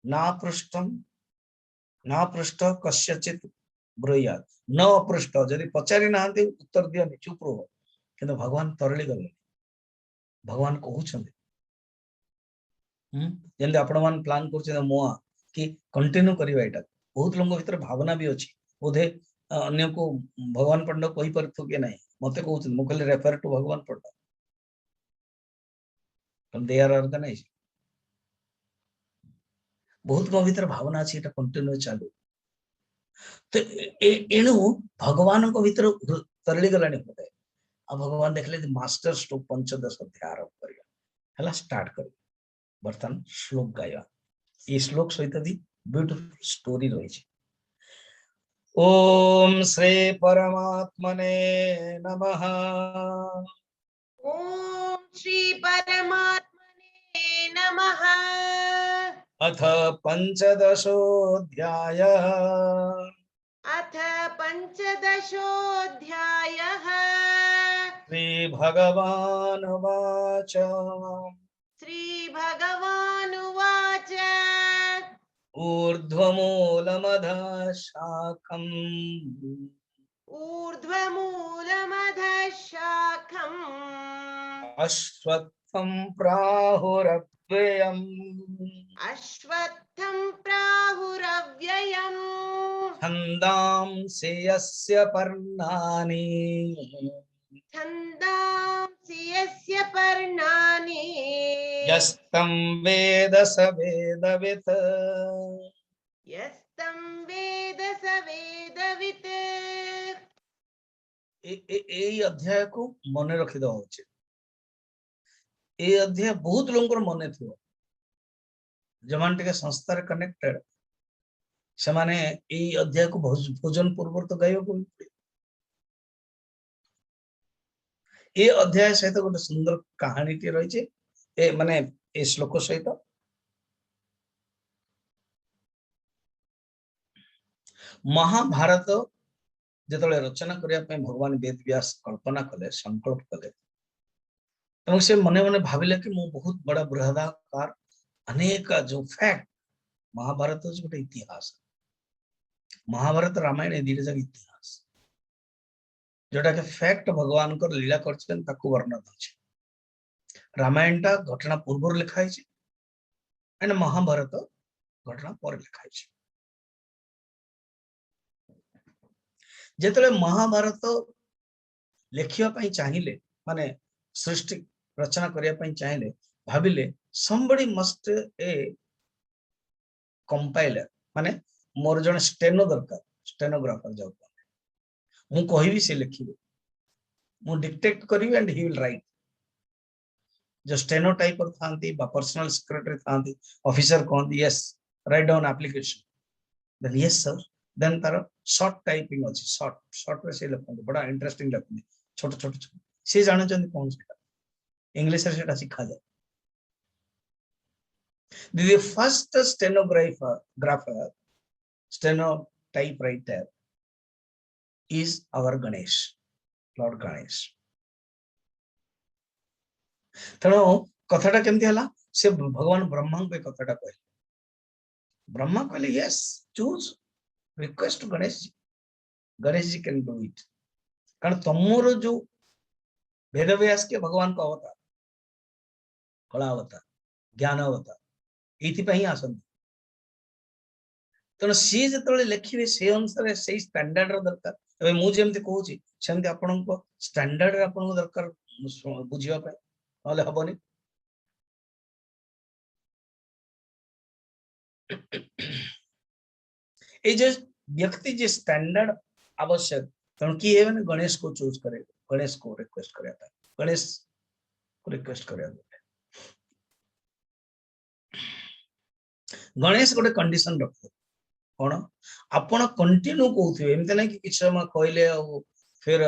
ना पृष्ठ कस्यचित ब्रूयात न पृष्ठ जदि पचारि नाहंती उत्तर दिया चुप रहो किंतु भगवान तरली गले भगवान कहउछंदी जल्दी आपण मान प्लान करछे मोआ कि कंटिन्यू करिवा एटा बहुत लोग भीतर भावना भी अछि बोधे अन्य को भगवान पंडा कहि परथु के नहीं मते कहउछन मु कहले रेफर टू भगवान पंडा पण दे आर ऑर्गेनाइज्ड बहुत लोग भीतर भावना अछि एटा कंटिन्यू चालू तो एणु भगवान को भीतर तरली गलानी होते अब भगवान देखले मास्टर स्ट्रोक 15 अध्याय आरंभ करिया हला स्टार्ट कर बर्तन श्लोक गाया ये श्लोक सहित दी ब्यूटीफुल स्टोरी रही ओम श्री परमात्मने नमः। ओम श्री परमात्मने नमः। अथ पंचदशोऽध्यायः। अथ पंचदशोऽध्यायः। श्रीभगवानुवाच श्रीभगवानुवाच ऊर्ध्वमूलमधः शाखम् ऊर्ध्वमूलमधः शाखम् अश्वत्थं प्राहुरव्ययम् अश्वत्थं प्राहुरव्ययम् छन्दांसि यस्य पर्णानि छन्दांसि यस्य पर्णानि यस्तं वेद स वेदवित्। यस्तं वेद स वेदवित्। এই ଅଧ୍ୟାୟକୁ ମନେ ରଖିଦେବା ଉଚିତ। এই ଅଧ୍ୟାୟ ବହୁତ ଲୋକଙ୍କର ମନେ ଥିବ, ଯେଉଁମାନେ ଟିକେ ସଂସ୍ଥାରେ କନେକ୍ଟେଡ ସେମାନେ এই ଅଧ୍ୟାୟକୁ ଭୋଜନ ପୂର୍ବରୁ ତ ଗାଇବାକୁ ପଡିବ। ଏ ଅଧ୍ୟାୟ ସହିତ ଗୋଟେ ସୁନ୍ଦର କାହାଣୀଟି ରହିଛି, ଏ ମାନେ ଏ ଶ୍ଲୋକ ସହିତ। ମହାଭାରତ ଯେତେବେଳେ ରଚନା କରିବା ପାଇଁ ଭଗବାନ ବେଦ ବ୍ୟାସ କଳ୍ପନା କଲେ, ସଂକଳ୍ପ କଲେ, ଏବଂ ସେ ମନେ ମନେ ଭାବିଲେ କି ମୁଁ ବହୁତ ବଡ ବୃହଦାକାର अनेक जो फैक्ट महाभारत हूँ गोटे इतिहास, महाभारत रामायण ए दुटा जाक इतिहास जोटा के फैक्ट भगवान को लीला करछन ताकू वर्णन अछि। रामायण टा घटना पूर्व लिखाई छै एंड महाभारत घटना पर लिखाई छै। जेतले महाभारत लेखिया पई चाहिए माने सृष्टि रचना करिया पई चाहिए भाबिले somebody must a कंपाइलर माने मोर जन स्टेनो दरकार, स्टेनोग्राफर जाऊ मु कहिबी से लिखिबे, मु डिक्टेट करिवे एंड ही विल राइट। जो स्टेनो टाइपर थांती बा पर्सनल सेक्रेटरी थांती ऑफिसर कहती yes write down application then yes sir then तार शॉर्ट टाइपिंग अछि, शॉर्ट शॉर्ट रे से लिखते बड़ा इंटरेस्टिंग लगते छोट छोट छोट से जाने चंदी कौन सेटा इंग्लिश रे सेटा सिखा जाए। The first stenographer steno typewriter is our Ganesh, Lord Ganesh। तेणु कथाटा केमती हला से भगवान ब्रह्मा को कथाटा कहले, ब्रह्मा कहले yes choose request Ganesh ji can do it. कारण तुमर जो वेद व्यास के भगवान को अवतार, कला अवतार, ज्ञान अवतार ये आसती। तेणु सी जो लिखे से अनुसार से स्टैंडर्ड दरकार। मुझे कहूँ सेमती आपण स्टैंडर्ड दरकार बुझापी ना हेनी। ये जो व्यक्ति जो स्टैंडर्ड आवश्यक तेणु किए गणेश को चूज करे, गणेश को रिक्वेस्ट करा, गणेश को रिक्वेस्ट करा। गणेश गोटे कंडीशन रखते कौन आपण कंटिन्यू कहते एमती ना कि किसी समय कहले फिर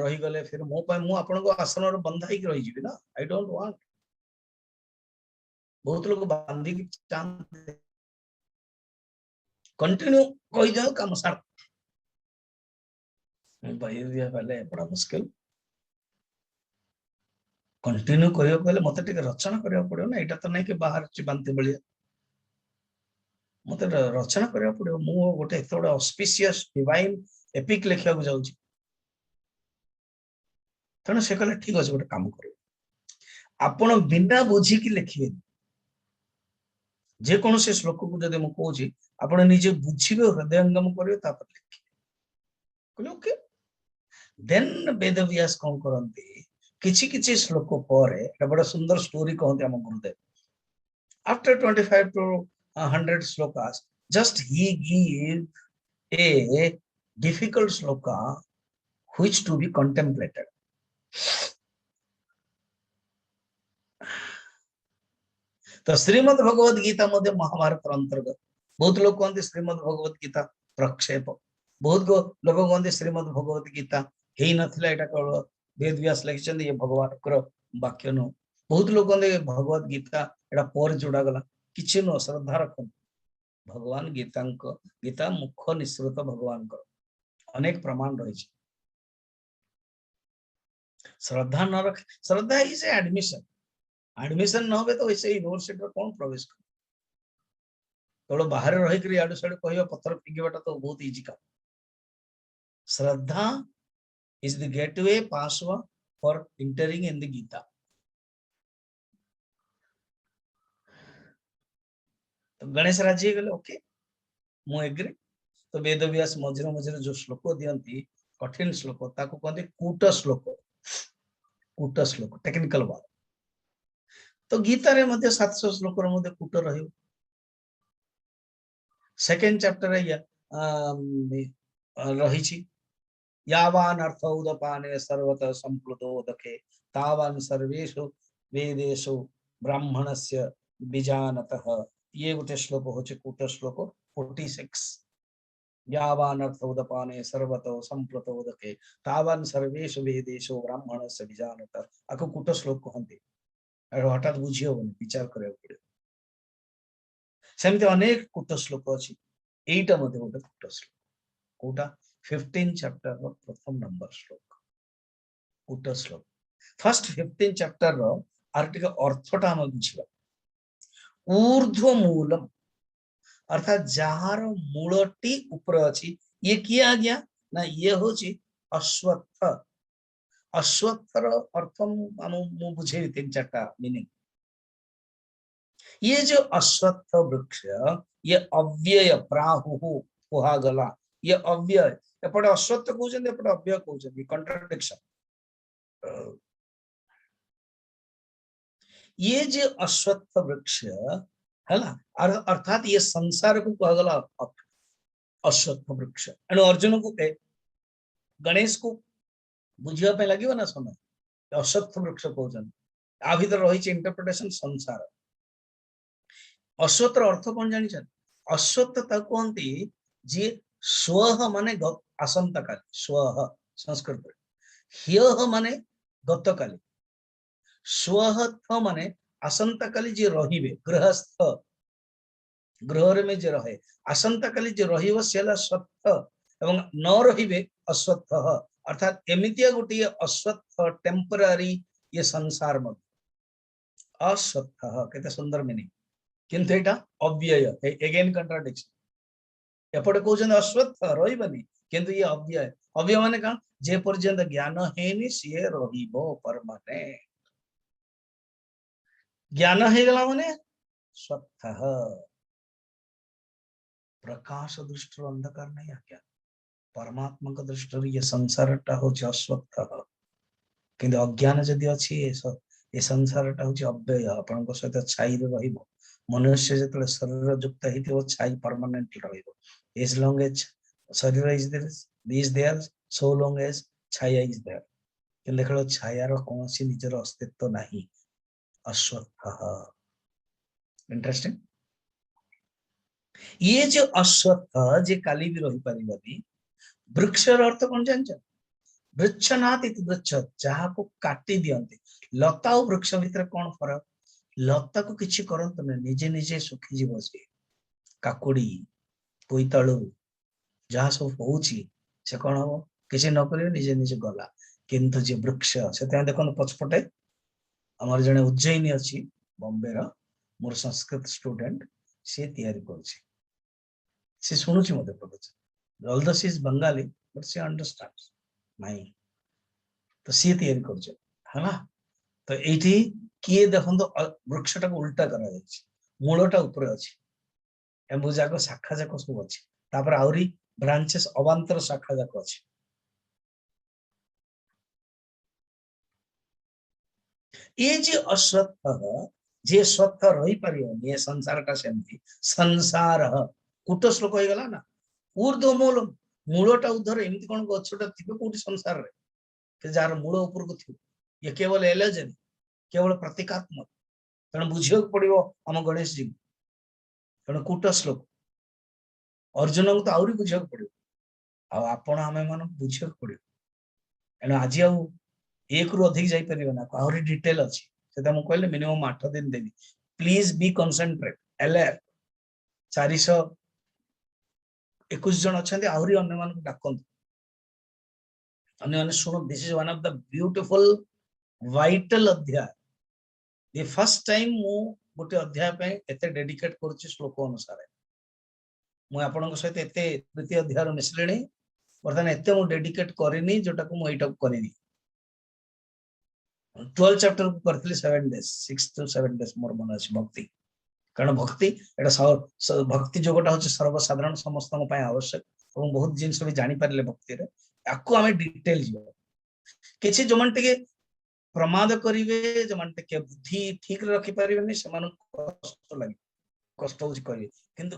रही गले फिर मो को आसन बंधा ही रही ना। आई डोंट वांट बहुत लोग बांधी चाहते कंटिन्यू कही जाओ काम सार पहले बड़ा मुश्किल कंटिन्यू कह मत रचना करा पड़ो ना। यहाँ तो नहीं कि बाहर बांति भाया मत रचना करा पड़ो। मु गोटे गोटे ऑस्पिशियस डिवाइन एपिक लिखा जाऊँ तेणु से कहले ठीक अच्छे गोटे काम कर आपण बिना बुझिकी लिखे जेकोसी श्लोक को जब मुझे कहूँ आप निजे बुझे हृदयंगम करेंगे लिखे ओके। देन वेद व्यास कौन करते किछि किछि श्लोक पर बड़ा सुंदर स्टोरी कहते आम गुरुदेव आफ्टर 25 to 100 श्लोकास just he give a difficult श्लोका व्हिच टू बी कंटेम्पलेटेड। तो श्रीमद् भगवद गीता मध्य महाभारत अंतर्गत बहुत लोग कहते श्रीमद् भगवद गीता प्रक्षेप बहुत लोक कहते श्रीमद भगवत गीता ही नथिला एटा केवल वेद व्यास लिखिछन ये भगवान वाक्य नु बहुत लोक कहते भगवत गीता एटा पर जोड़ा गला किछि न श्रद्धा रखन भगवान गीता मुख निसृत भगवान को अनेक प्रमाण रही श्रद्धा न रख श्रद्धा इज एडमिशन एडमिशन न हो तो वैसे यूनिवर्सिटी रे कौन प्रवेश कर केवल बाहर रही कर याडू साडू कहबा पत्थर फिंगीबाटा तो बहुत इजी काम श्रद्धा is the gateway password for entering in the Gita. तो गणेश राजी गले ओके मु एग्री तो वेद व्यास मझिरे मझिरे जो श्लोक दियंती कठिन श्लोक ताको कहते कूट श्लोक टेक्निकल वर्ड तो गीता रे मध्य 700 श्लोक रे मध्य कूट रहियो सेकंड चैप्टर रे रही छी यावान अर्थ उदपाने सर्वतः संप्लुतोदके तावान सर्वेषु वेदेषु ब्राह्मणस्य बीजानतः ये गोटे श्लोक होचे कूट श्लोक 46 यावान अर्थ उदपाने सर्वतः संप्लुतोदके तावान सर्वेषु वेदेषु ब्राह्मणस्य बीजानतः आको कूट श्लोक कहंती हठात बुझी होबनी विचार करिया पड़े सेमते अनेक कूट श्लोक अछि एटा मध्ये गोटे कूट श्लोक कोटा 15 चैप्टर रो प्रथम नंबर श्लोक कूट श्लोक फर्स्ट 15 चैप्टर रो आर्टिकल अर्थटा हम बुझिबा ऊर्ध्व मूलम अर्थात जहार मूलटी ऊपर अछि ये किया गया ना ये होची अश्वत्थ अश्वत्थर अर्थ मु बुझेबी 3-4टा मीनिंग ये जो अश्वत्थ वृक्ष ये अव्यय प्राहु कुहागला ये अव्यय एपटे अश्वत्थ कहउछन एपटे अव्यय कहउछन कंट्राडिक्शन ये जो अश्वत्थ वृक्ष है ना अर्थात ये संसार को कहगला अश्वत्थ वृक्ष एणु अर्जुन को गणेश को बुझिया पे लगिव ना समय अश्वत्थ वृक्ष कहउछन आ भीतर रही इंटरप्रिटेशन संसार अश्वत्थर अर्थ कौन जानी अश्वत्थ तक कहती जी स्व माने आसंता काली स्व संस्कृत ह्यः माने गतकाली स्वथ माने आसंता काली जे रहिबे गृहस्थ गृह में जे रहे आसंता काली जे रहिबो सेला सत्थ एवं न रहिबे अश्वत्थ अर्थात एमितिया गोटे अश्वत्थ टेम्पररी ये संसार में अश्वत्थ केते सुंदर मीनिंग किंतु एटा अव्यय अगेन कंट्राडिक्शन एपटे कहउछन अश्वत्थ रहिबनी किंतु ये अव्यय अव्यय माने का जे पर्यंत ज्ञान हेनी सिए रहिबो परमानेंट ज्ञान हे गला माने स्वत्थ प्रकाश दृष्टि अंधकार नहीं आज्ञा परमात्मा का दृष्टि ये संसारटा होची अश्वत्थ किंतु अज्ञान जदि अछि ये संसारटा होची अव्यय आपनक सहित छाई रहिबो मनुष्य जतले शरीर युक्त हिथिबो छाई परमानेंट रहिबो एज लॉन्ग एज शरीर is there so long as छाया इज देयर कि देखलो छायार कोनसी निजर अस्तित्व नहीं अश्वत्थ इंटरेस्टिंग ये जो अश्वत्थ जे काली भी रही परिबनी वृक्षर अर्थ कौन जानछ वृक्षनाथ इति वृक्ष जहा को काटी दियंती लता और वृक्ष भीतर कौन फरक लता को किछि करंत न निजे निजे सुखी जीव से काकुड़ी बोईतालु जहा सब होउची से कौन हो किछि न करियो निजे निजे गला किंतु जे वृक्ष से देखो पछपटे हमारे जने उज्जैनी अच्छी बॉम्बे रा मोर संस्कृत स्टूडेंट से तैयारी करछि से सुनुछि मते प्रवचन although she is Bengali but she understands my तो से तैयारी करछ हला तो एठी किए देखंतो वृक्षटा को उल्टा करा जायछि मूलटा ऊपर अछि एम्बु जाको शाखा जाको सब अछि तापर आउरी ब्रांचेस अवांतर शाखा जाको अछि ये जे अश्वत्थ जे स्वत्थ रही परियो ये संसार का सेमती संसार कूट श्लोक हो गला ना ऊर्ध्व मूल मूलटा उधर एमती कोन गछटा थिबे कोठी संसार रे के जार मूल ऊपर को थिबे ये केवल एलजन केवल प्रतीकात्मक तण बुझियो पड़िबो हम गणेश जी तण कूट श्लोक अर्जुन को तो आउरी बुझियो पड़िबो आपण आमे मान बुझियो पड़ियो एनो आज आउ एक रु अधिक जाई परियो ना आहुरी डिटेल अछि सेटा मु कहले मिनिमम 8 दिन देबी प्लीज बी कंसंट्रेट अलर्ट 421 जन अछंती आहुरी अन्य मान डाकंत अन्य माने सुनो this is one of the beautiful vital अध्याय ये फर्स्ट टाइम मु गोटे अध्याय पे एते डेडिकेट करछि श्लोक अनुसार मु आपन सहित एते तृतीय अध्याय मिसलेणी वर्तमान एते मु डेडिकेट करिनी जोटा को मु एटा करिनी 12 चैप्टर को करथले 7 डेज 6 to 7 डेज मोर मन अछि भक्ति कारण भक्ति एटा भक्ति जोगटा होछि सर्वसाधारण समस्त पय आवश्यक और बहुत जिंस भी जानि परले भक्ति रे याको हमें डिटेल जीव किछि जोमन टिके प्रमाद करिवे जोमन टिके बुद्धि ठीक रखि परिबेनी समान कष्ट लागि कष्ट होछि करिवे किंतु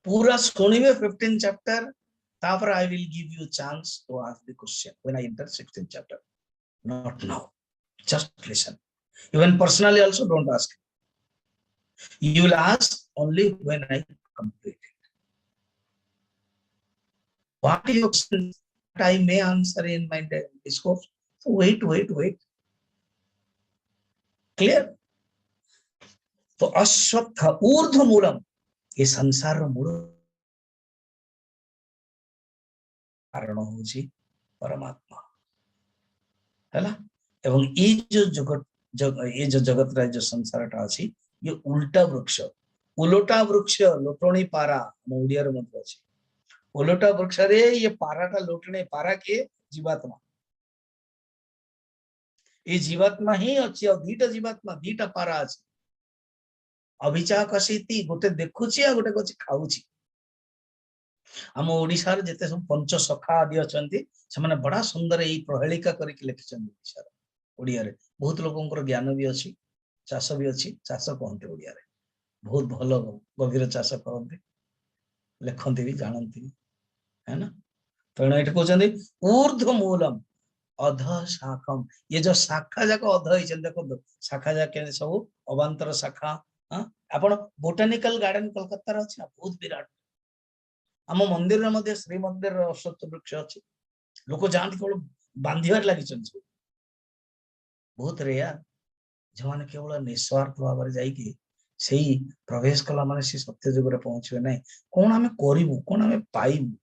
पूरा सुनिवे 15 चैप्टर तापर I will give you chance to ask the question when I enter 16th chapter not now just listen even personally also don't ask you will ask only when I complete it what you I may answer in my discourse so wait clear तो अश्वत्थ ऊर्ध्व मूलम ये संसार मूल कारण होची परमात्मा हैला एवं ये जो जगत ये जो जगत रा जो संसारटा अछि ये उल्टा वृक्ष उलोटा वृक्ष लोटणी पारा ओडिया रे मत अछि उलोटा वृक्ष रे ये पाराटा लोटणे पारा के जीवात्मा ये जीवात्मा ही अछि और दीटा पारा अछि अभिचा कसीती गोटे देखुची आ गोटे कछि खाउची हम ओडिसा रे जते सब पंच सखा आदि अछंती से माने बड़ा सुंदर एई प्रहेलिका करिक लिखिछन ओडिसा रे ओडिया रे बहुत लोगंकर ज्ञान भी अछि चाष भी अछि चाष कहंते ओडिया रे बहुत भलो गभीर चाष करंते लेखंती भी जानंती है ना तो एटा कहउछंती ऊर्ध्व मूलम अध शाखम ये जो शाखा जाको अध हिचन देखो शाखा जाके सब अवांतर शाखा आपण बोटानिकल गार्डन कोलकाता रे अछि बहुत विराट आम मंदिर रे मध्ये श्री मंदिर रे अश्वत्थ वृक्ष अछि लोक जानती केवल बांधिबार लागि छन बहुत रेयर जमाने केवल निस्वार्थ भाव रे जाई कि सेही प्रवेश कला माने से सत्य जुग रे पहुंचबे नै कोन हमें करिवु कोन हमें पाइबु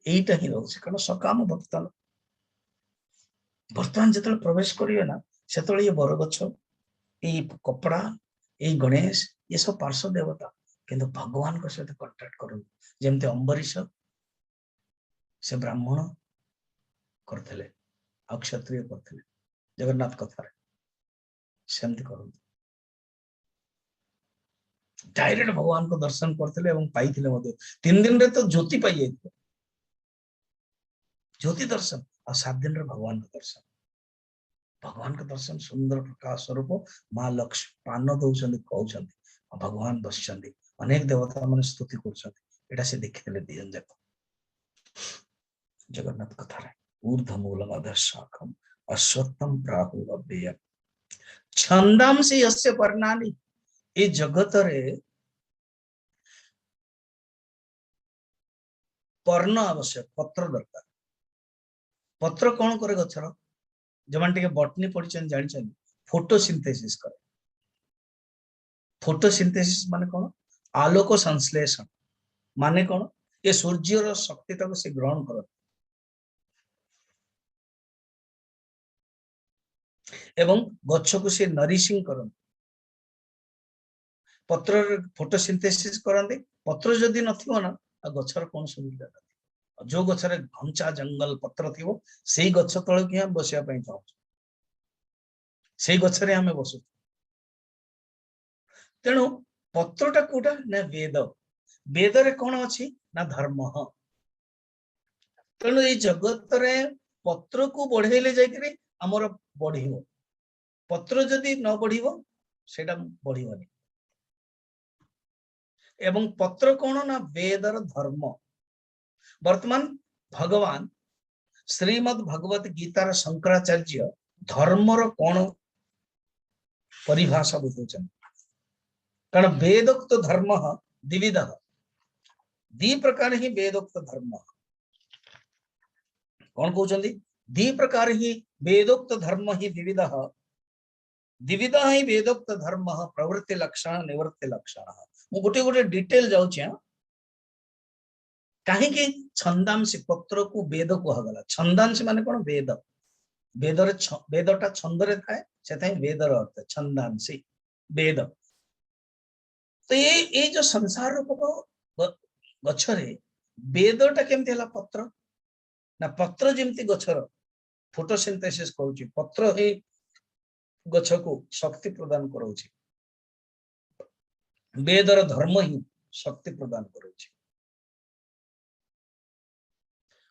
एटा ही रहउछ कारण सकाम भक्तन वर्तमान जतले प्रवेश करिवे ना सेतले ये बरगछ ए कपड़ा ए गणेश ये सब पार्श्व देवता किंतु भगवान को सहित कांटेक्ट करू जेमते अंबरीश से ब्राह्मण करथले आ क्षत्रिय करथले जगन्नाथ कथा रे सेमते करू डायरेक्ट भगवान को दर्शन करथले एवं पाइथिले मध्ये 3 दिन रे तो ज्योति पाइ जाइथिले ज्योति दर्शन आ 7 दिन रे भगवान का दर्शन सुंदर प्रकाश स्वरूप मां लक्ष्मी पान दउछन कहउछन भगवान बसछन अनेक देवता माने स्तुति करछन एटा से देखिले दियन जाको जगन्नाथ कथा रे ऊर्ध्व मूलम अधः शाखम अश्वत्थम प्राहु अव्यय छंदांसि यस्य पर्णानि ए जगत रे पर्ण आवश्यक पत्र दरकार पत्र कौन करे गछर जमान टिके बॉटनी पढिछन जानिछन फोटोसिंथेसिस करे फोटोसिंथेसिस माने कोन आलोक संश्लेषण माने कोन ये सूर्य रो शक्ति तक से ग्रहण कर एवं गच्छ को से नरिशिंग करन पत्र फोटोसिंथेसिस करंदे पत्र जदी नथिबो ना गच्छर कोन सुविधा जो गच्छरे घंचा जंगल पत्र थिबो सेही गच्छ तळे कि हम बसिया पई चाहू सेही गच्छरे हमें बसु तेणु पत्रटा कोटा ना वेद वेद रे कोन अछि ना धर्म तेणु ए जगत रे पत्र को बढ़ेले जाइकरी हमर बढ़िबो पत्र जदी न बढ़िबो सेटा बढ़िबोनी एवं पत्र कोन ना वेदर धर्म वर्तमान भगवान श्रीमद् भगवत गीतार शंकराचार्य धर्मर कोन परिभाषा बुझौछन कारण वेदोक्त धर्म द्विविध, दी प्रकार ही वेदोक्त धर्म। कौन कहते दी प्रकार ही वेदोक्त धर्म ही द्विविध, द्विविध ही वेदोक्त धर्म प्रवृत्ति लक्षण निवृत्ति लक्षण। मु गोटे गोटे डिटेल जाऊँ कहीं छंदांशी पत्र को वेद कहगला। छंदांशी माने कौन वेद, वेदर वेदटा छंदरे थाए से वेदर अर्थ छंदांशी वेद। तो ये जो संसार रूपक गछरे वेदटा केमती हला पत्र ना, पत्र जेमती गछर फोटोसिंथेसिस करूची, पत्र ही गछ को शक्ति प्रदान करूची, वेदर धर्म ही शक्ति प्रदान करूची।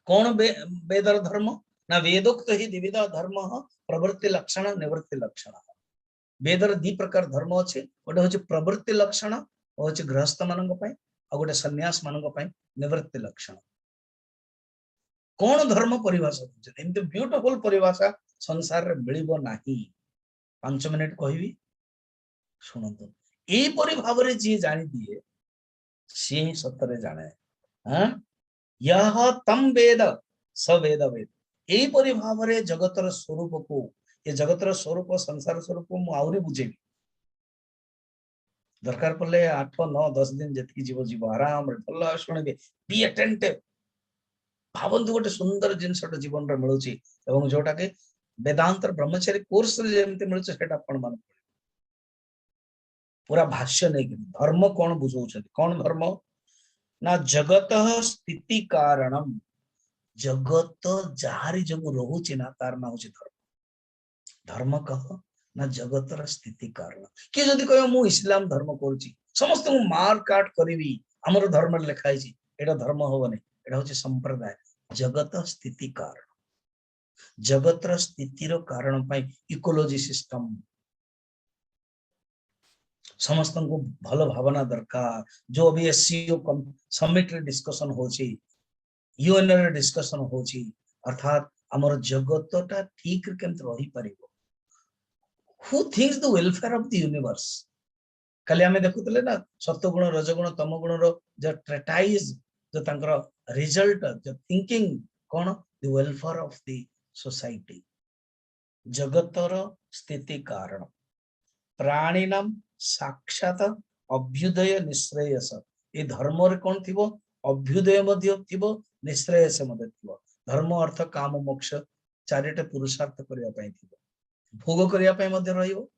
कौन वेदर धर्म ना, वेदोक्त ही द्विविध धर्म प्रवृत्ति लक्षण निवृत्ति लक्षण। वेदर दी प्रकार धर्म अच्छे, गोटे हूँ प्रवृत्ति लक्षण और हूँ गृहस्थ मान गोटे सन्यास मान निवृत्ति लक्षण। कौन धर्म परिभाषा एमती ब्यूटिफुल परिभाषा संसार रे मिलिबो नाही। 5 मिनिट कहबी शुणु, यहीपरि भाव में जी जानी दिए सी ही सतरे जाने। हाँ, यह तम वेद स वेद वेद, यहीपरि भाव में जगतर स्वरूप को, ये जगतर स्वरूप संसार स्वरूप को आहरी बुझेबी। दरकार पड़े 8, 9, 10 दिन जी जीव जीव आराम भल शुणे, बी अटेंटिव। भावନ୍ତୁ गोटे सुंदर जिनसटा जीवन रे मिलुची एवं जोटा के वेदांत ब्रह्मचारी कोर्स रे जेमते मिलुची सेटा आपण मान पूरा भाष्य नहीं कि धर्म कौन बुझौछथि। कौन धर्म ना, जगत स्थिति कारणम, जगत जारी जगु रहुची ना तार ना होची धर्म। धर्म कह ना जगतर स्थिति कारण। किए जदि कह मु इस्लाम धर्म करूची, समस्त मु मार काट करबी हमर धर्म लिखाई छी, एटा धर्म होबनी, एटा होची संप्रदाय। जगत स्थिति कारण, जगतर स्थितिर कारण पाई इकोलॉजी सिस्टम, समस्त को भल भावना दरकार। जो अभी एससीओ समिट रे डिस्कशन होची, यूएन रे डिस्कशन होची, अर्थात हमर जगतटा ठीक केमते रही परिबो। Who thinks the welfare of the universe. खाली आमे देखुतले ना सत्वगुण रजगुण तमगुण रो जो ट्रेटाइज जो तांकर रिजल्ट जो थिंकिंग कौन, the welfare of the society. जगतर स्थिति कारण, प्राणीनाम साक्षात अभ्युदय निश्रेयस। ये धर्म रे कौन थिबो, अभ्युदय मध्य थिबो, निश्रेयस मध्य थिबो। धर्म अर्थ काम मोक्ष चारिटे पुरुषार्थ करिया पई थिबो, भोग करिया पई मध्य रहिबो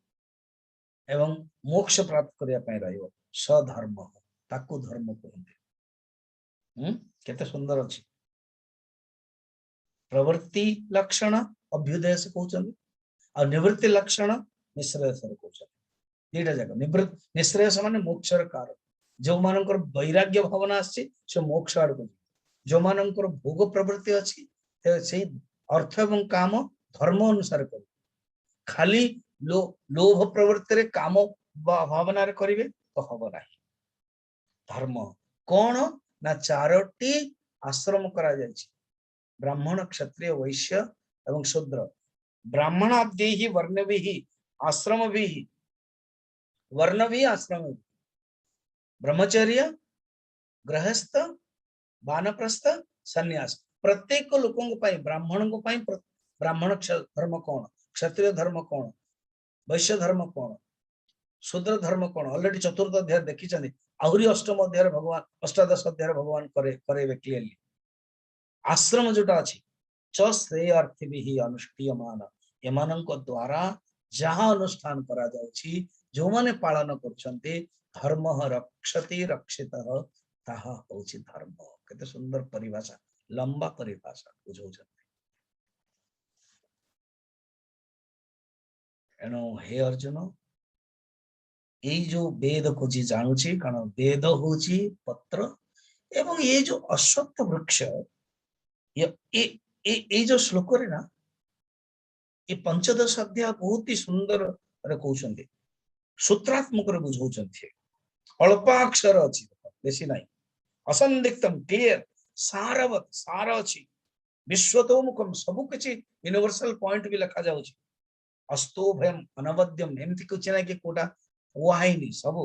एवं मोक्ष प्राप्त करिया पई रहिबो। सधर्म ताकू धर्म कहते। केते सुंदर अछि। प्रवृत्ति लक्षण अभ्युदय से कहउछन आ निवृत्ति लक्षण निश्रेयस से कहउछन। दीटा जाक निवृत्त निश्रेयस माने मोक्षर कारण। जो मानकर वैराग्य भावना आछि से मोक्ष आड़ को, जो मानकर भोग प्रवृत्ति अछि से अर्थ एवं काम धर्म अनुसार कर। खाली लोभ प्रवृत्ति रे काम भावना रे करिवे तो हबो नाही। धर्म कौन ना, चारोटी आश्रम करा जायछि, ब्राह्मण क्षत्रिय वैश्य एवं शूद्र। ब्राह्मण आद्यैहि वर्णभिः आश्रम भी, वर्ण भी आश्रम भी, ब्रह्मचर्य गृहस्थ वानप्रस्थ सन्यास। प्रत्येक लोकों को ब्राह्मण को ब्राह्मण धर्म कौन, क्षत्रिय धर्म कौन, वैश्य धर्म कौन, शूद्र धर्म कौन। ऑलरेडी चतुर्थ अध्याय देखी चंदी, आहुरी अष्टम अध्याय भगवान, अष्टादश अध्याय भगवान करे क्लियरली। आश्रम जोटा अछि च श्रेय अर्थिभिः अनुष्ठीयमान, एमानंक द्वारा जहां अनुष्ठान करा जाउछि, जो माने पालन करछन्ते, धर्म रक्षति रक्षितः ताहा होछि धर्म। केते सुंदर परिभाषा, लंबा परिभाषा बुझौछन्ते। एनो हे अर्जुन, ये जो वेद को जी जानुची, कारण वेद होची पत्र एवं ये जो अश्वत्थ वृक्ष, ये जो श्लोक रे ना, ये 15 अध्याय बहुत ही सुंदर रे कहउछन्ते, सूत्रात्मक रे बुझौछन्ते। अल्पाक्षर अछि, बेसी नाही, असंदिग्धम क्लियर, सारवत सार अछि, विश्वतोमुखम सब किछि यूनिवर्सल पॉइंट भी लिखा जाउछि। अस्तोभयम अनवद्यम एमति कुछ ना कि कोटा वाहिनी सब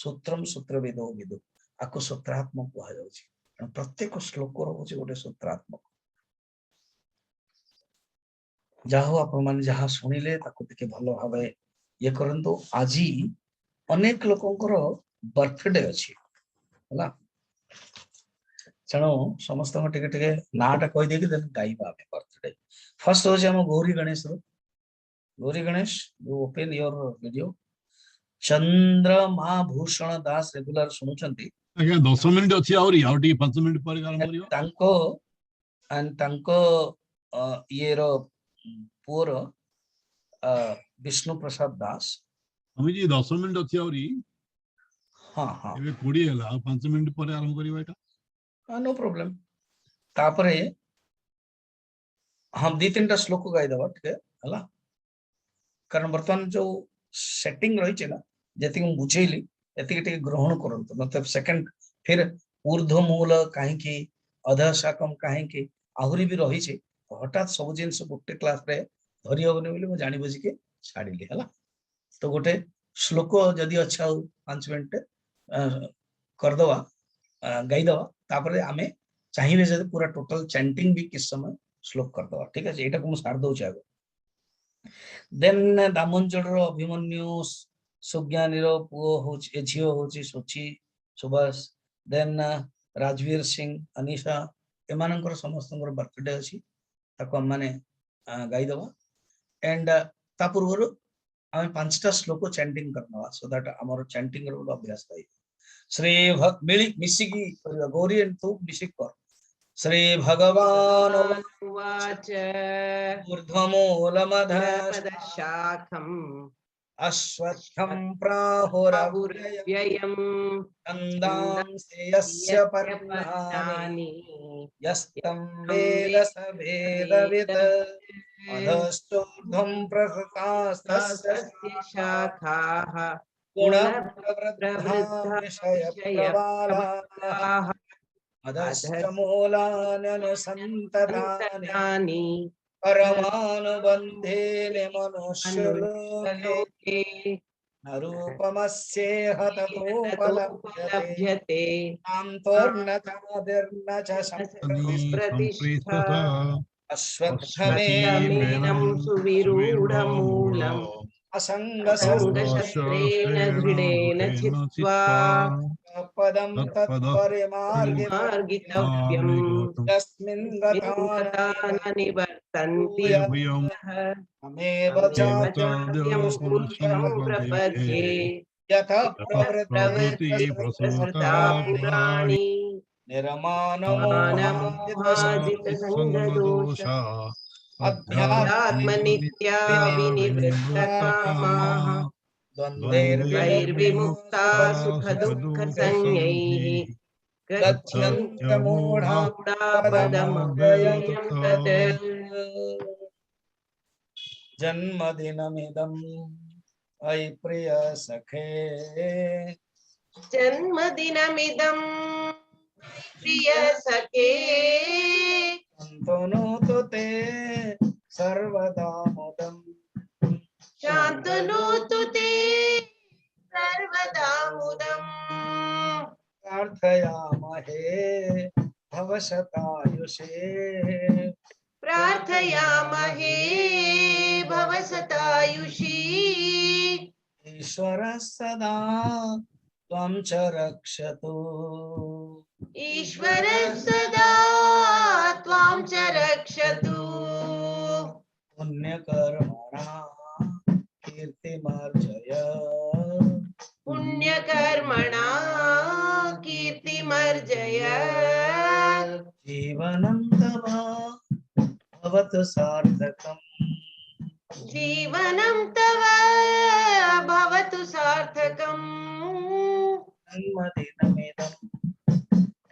सूत्रम सूत्रविदो विदु आको सूत्रात्मक कहा जाउछि प्रत्येक श्लोक होछि गोटे सूत्रात्मक जाहो आप मान जहाँ शुणिले ताको टिके भलो भाबे ये करंतु आजी अनेक लोकंकर बर्थडे अछि हला चलो समस्त टिके टिके नाटा कहि देकी देन गाइबा आमे बर्थडे फर्स्ट हो हम गौरी गणेश रो Gauri Ganesh you open your video Chandrama Bhushan Das regular सुनुचंती आज्ञा 10 मिनिट अछि आउरी आउ टी 5 मिनिट पर आरंभ करियो तांको एंड तांको ये रो पुअर विष्णु प्रसाद दास हम जी 10 मिनिट अछि आउरी हाँ हाँ एबे 20 हला 5 मिनिट पर आरंभ करियो एटा नो प्रॉब्लम तापरे हम दी तीन श्लोक गाई दबा ठीक है हला कारण बर्तमान जो सेटिंग रही छे ना जति हम बुझेली एति के ग्रहण करंतु मतलब सेकंड फिर ऊर्ध्व मूल काहे की अध शाकम काहे की आहुरी भी रही छे हठात सब जिंस गोटे क्लास रे धरि होबने बोली म जानि बुझी के छाडिली हला तो गोटे श्लोक जदि अच्छा 5 मिनिट कर दवा गाई दवा तापरे आमे चाहिए जदि पूरा टोटल चैंटिंग भी किस समय श्लोक कर दवा ठीक है एटा को सार दउ छ देन दामंजड़ अभिमन्यु सुज्ञानीर पुओ होची झियो होची सुची सुभाष देन राजवीर सिंह अनिशा एमानकर समस्तଙ୍କର बर्थडे अछि ताको माने गाई दवा एंड ता पूर्व आमे पांचटा श्लोक चैंटिंग करनवा सो दैट हमर चैंटिंग रो अभ्यास होई श्री मिली मिसिकी गौरी एंड तू मिसिक कर श्री भगवान उवाच ऊर्ध्वमूलमधः शाखम् अश्वत्थं प्राहुरव्ययम् व्ययम् छन्दांसि यस्य पर्णानि यस्तं वेद स वेदवित् अधश्चोर्ध्वं प्रसृतास्तस्य शाखाः गुणप्रवृद्धा विषयप्रबालाः अधश्च मूलान्यनुसन्ततानि परमानुबन्धेन मनुष्यलोके न रूपमस्येह ततोपलभ्यते नान्तोर्न च प्रतिष्ठा अश्वत्थमेनं सुविरूढमूलम् असङ्गशस्त्रेण दृढेन चित्वा पदं मार्गितव्यम् यस्मिन् गता न निवर्तन्ति तमेव चाद्यं पुरुषं प्रपद्ये यथा प्रवृत्ति प्रसृता पुराणी निर्मानमोहाजितसङ्गदोषा अध्यात्मनित्या विनिवृत्तकामाः द्वन्द्वैर्विमुक्ता सुखदुःखसंज्ञैः गच्छन्त्यमूढा पदमव्ययं तत् जन्मदिनमिदं अयि प्रिय सखे जन्मदिनमिदं प्रिय सखे शन्तनोतु ते सर्वदा मुदम् शान्तनोतु ते सर्वदा मुदम् प्रार्थयामहे भवशतायुषे प्रार्थयामहे भवशतायुषी ईश्वरः सदा त्वं च रक्षतु ईश्वरः सदा त्वां च रक्षतु पुण्यकर्मणा कीर्तिमार्जय पुण्यकर्मणा कीर्तिमर्जय जीवनं तव भवतु सार्थकम् जीवनं तव भवतु सार्थकम् जन्मदिनमिदं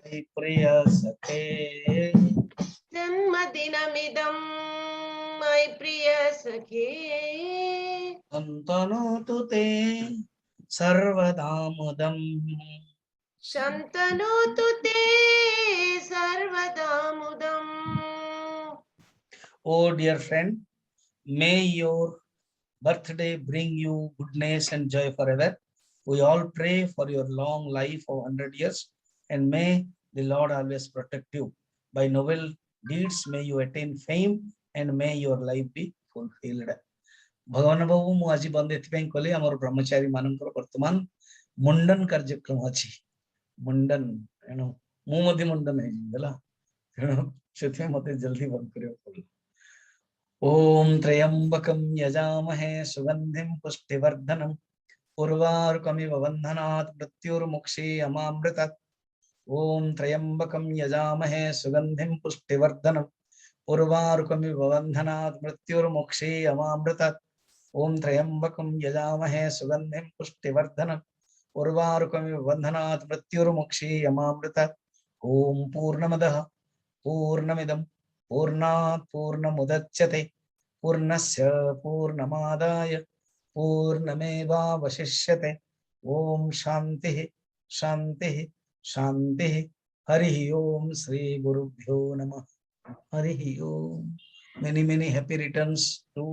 अयि प्रिय सखे जन्मदिनमिदं मयि प्रिय सखे शन्तनोतु ते सर्वदा मुदम् शन्तनोतु ते सर्वदा मुदम् Oh dear friend, may your birthday bring you goodness and joy forever. We all pray for your long life of 100 years, and may the Lord always protect you. By noble deeds may you attain fame, and may your life be fulfilled. भगवान बाबू मु आज बंद एथि कले हमर ब्रह्मचारी मानकर वर्तमान मुंडन कार्यक्रम अछि मुंडन एनो मु मधि मुंडन है देला सेथे मते जल्दी बंद करियो पड़ल। ओम त्र्यंबकं यजामहे सुगंधिं पुष्टिवर्धनम् उर्वारुकमिव बन्धनात् मृत्युर्मुक्षे अमामृतात्। ओम त्र्यंबकं यजामहे सुगंधिं पुष्टिवर्धनम् उर्वारुकमिव बन्धनात् मृत्युर्मुक्षे अमामृतात्। ओम त्र्यंबकं यजामहे सुगंधिं पुष्टिवर्धनम् उर्वारुकमिव बन्धनात् मृत्युर्मुक्षे अमामृतात्। ओम पूर्णमदः पूर्णमिदं पूर्णात् पूर्णमुदच्यते पूर्णस्य पूर्णमादाय पूर्णमेवावशिष्यते। ओम शांति शांति शांति। हरि ओम श्री गुरुभ्यो नमः। हरि ओम। Many happy returns to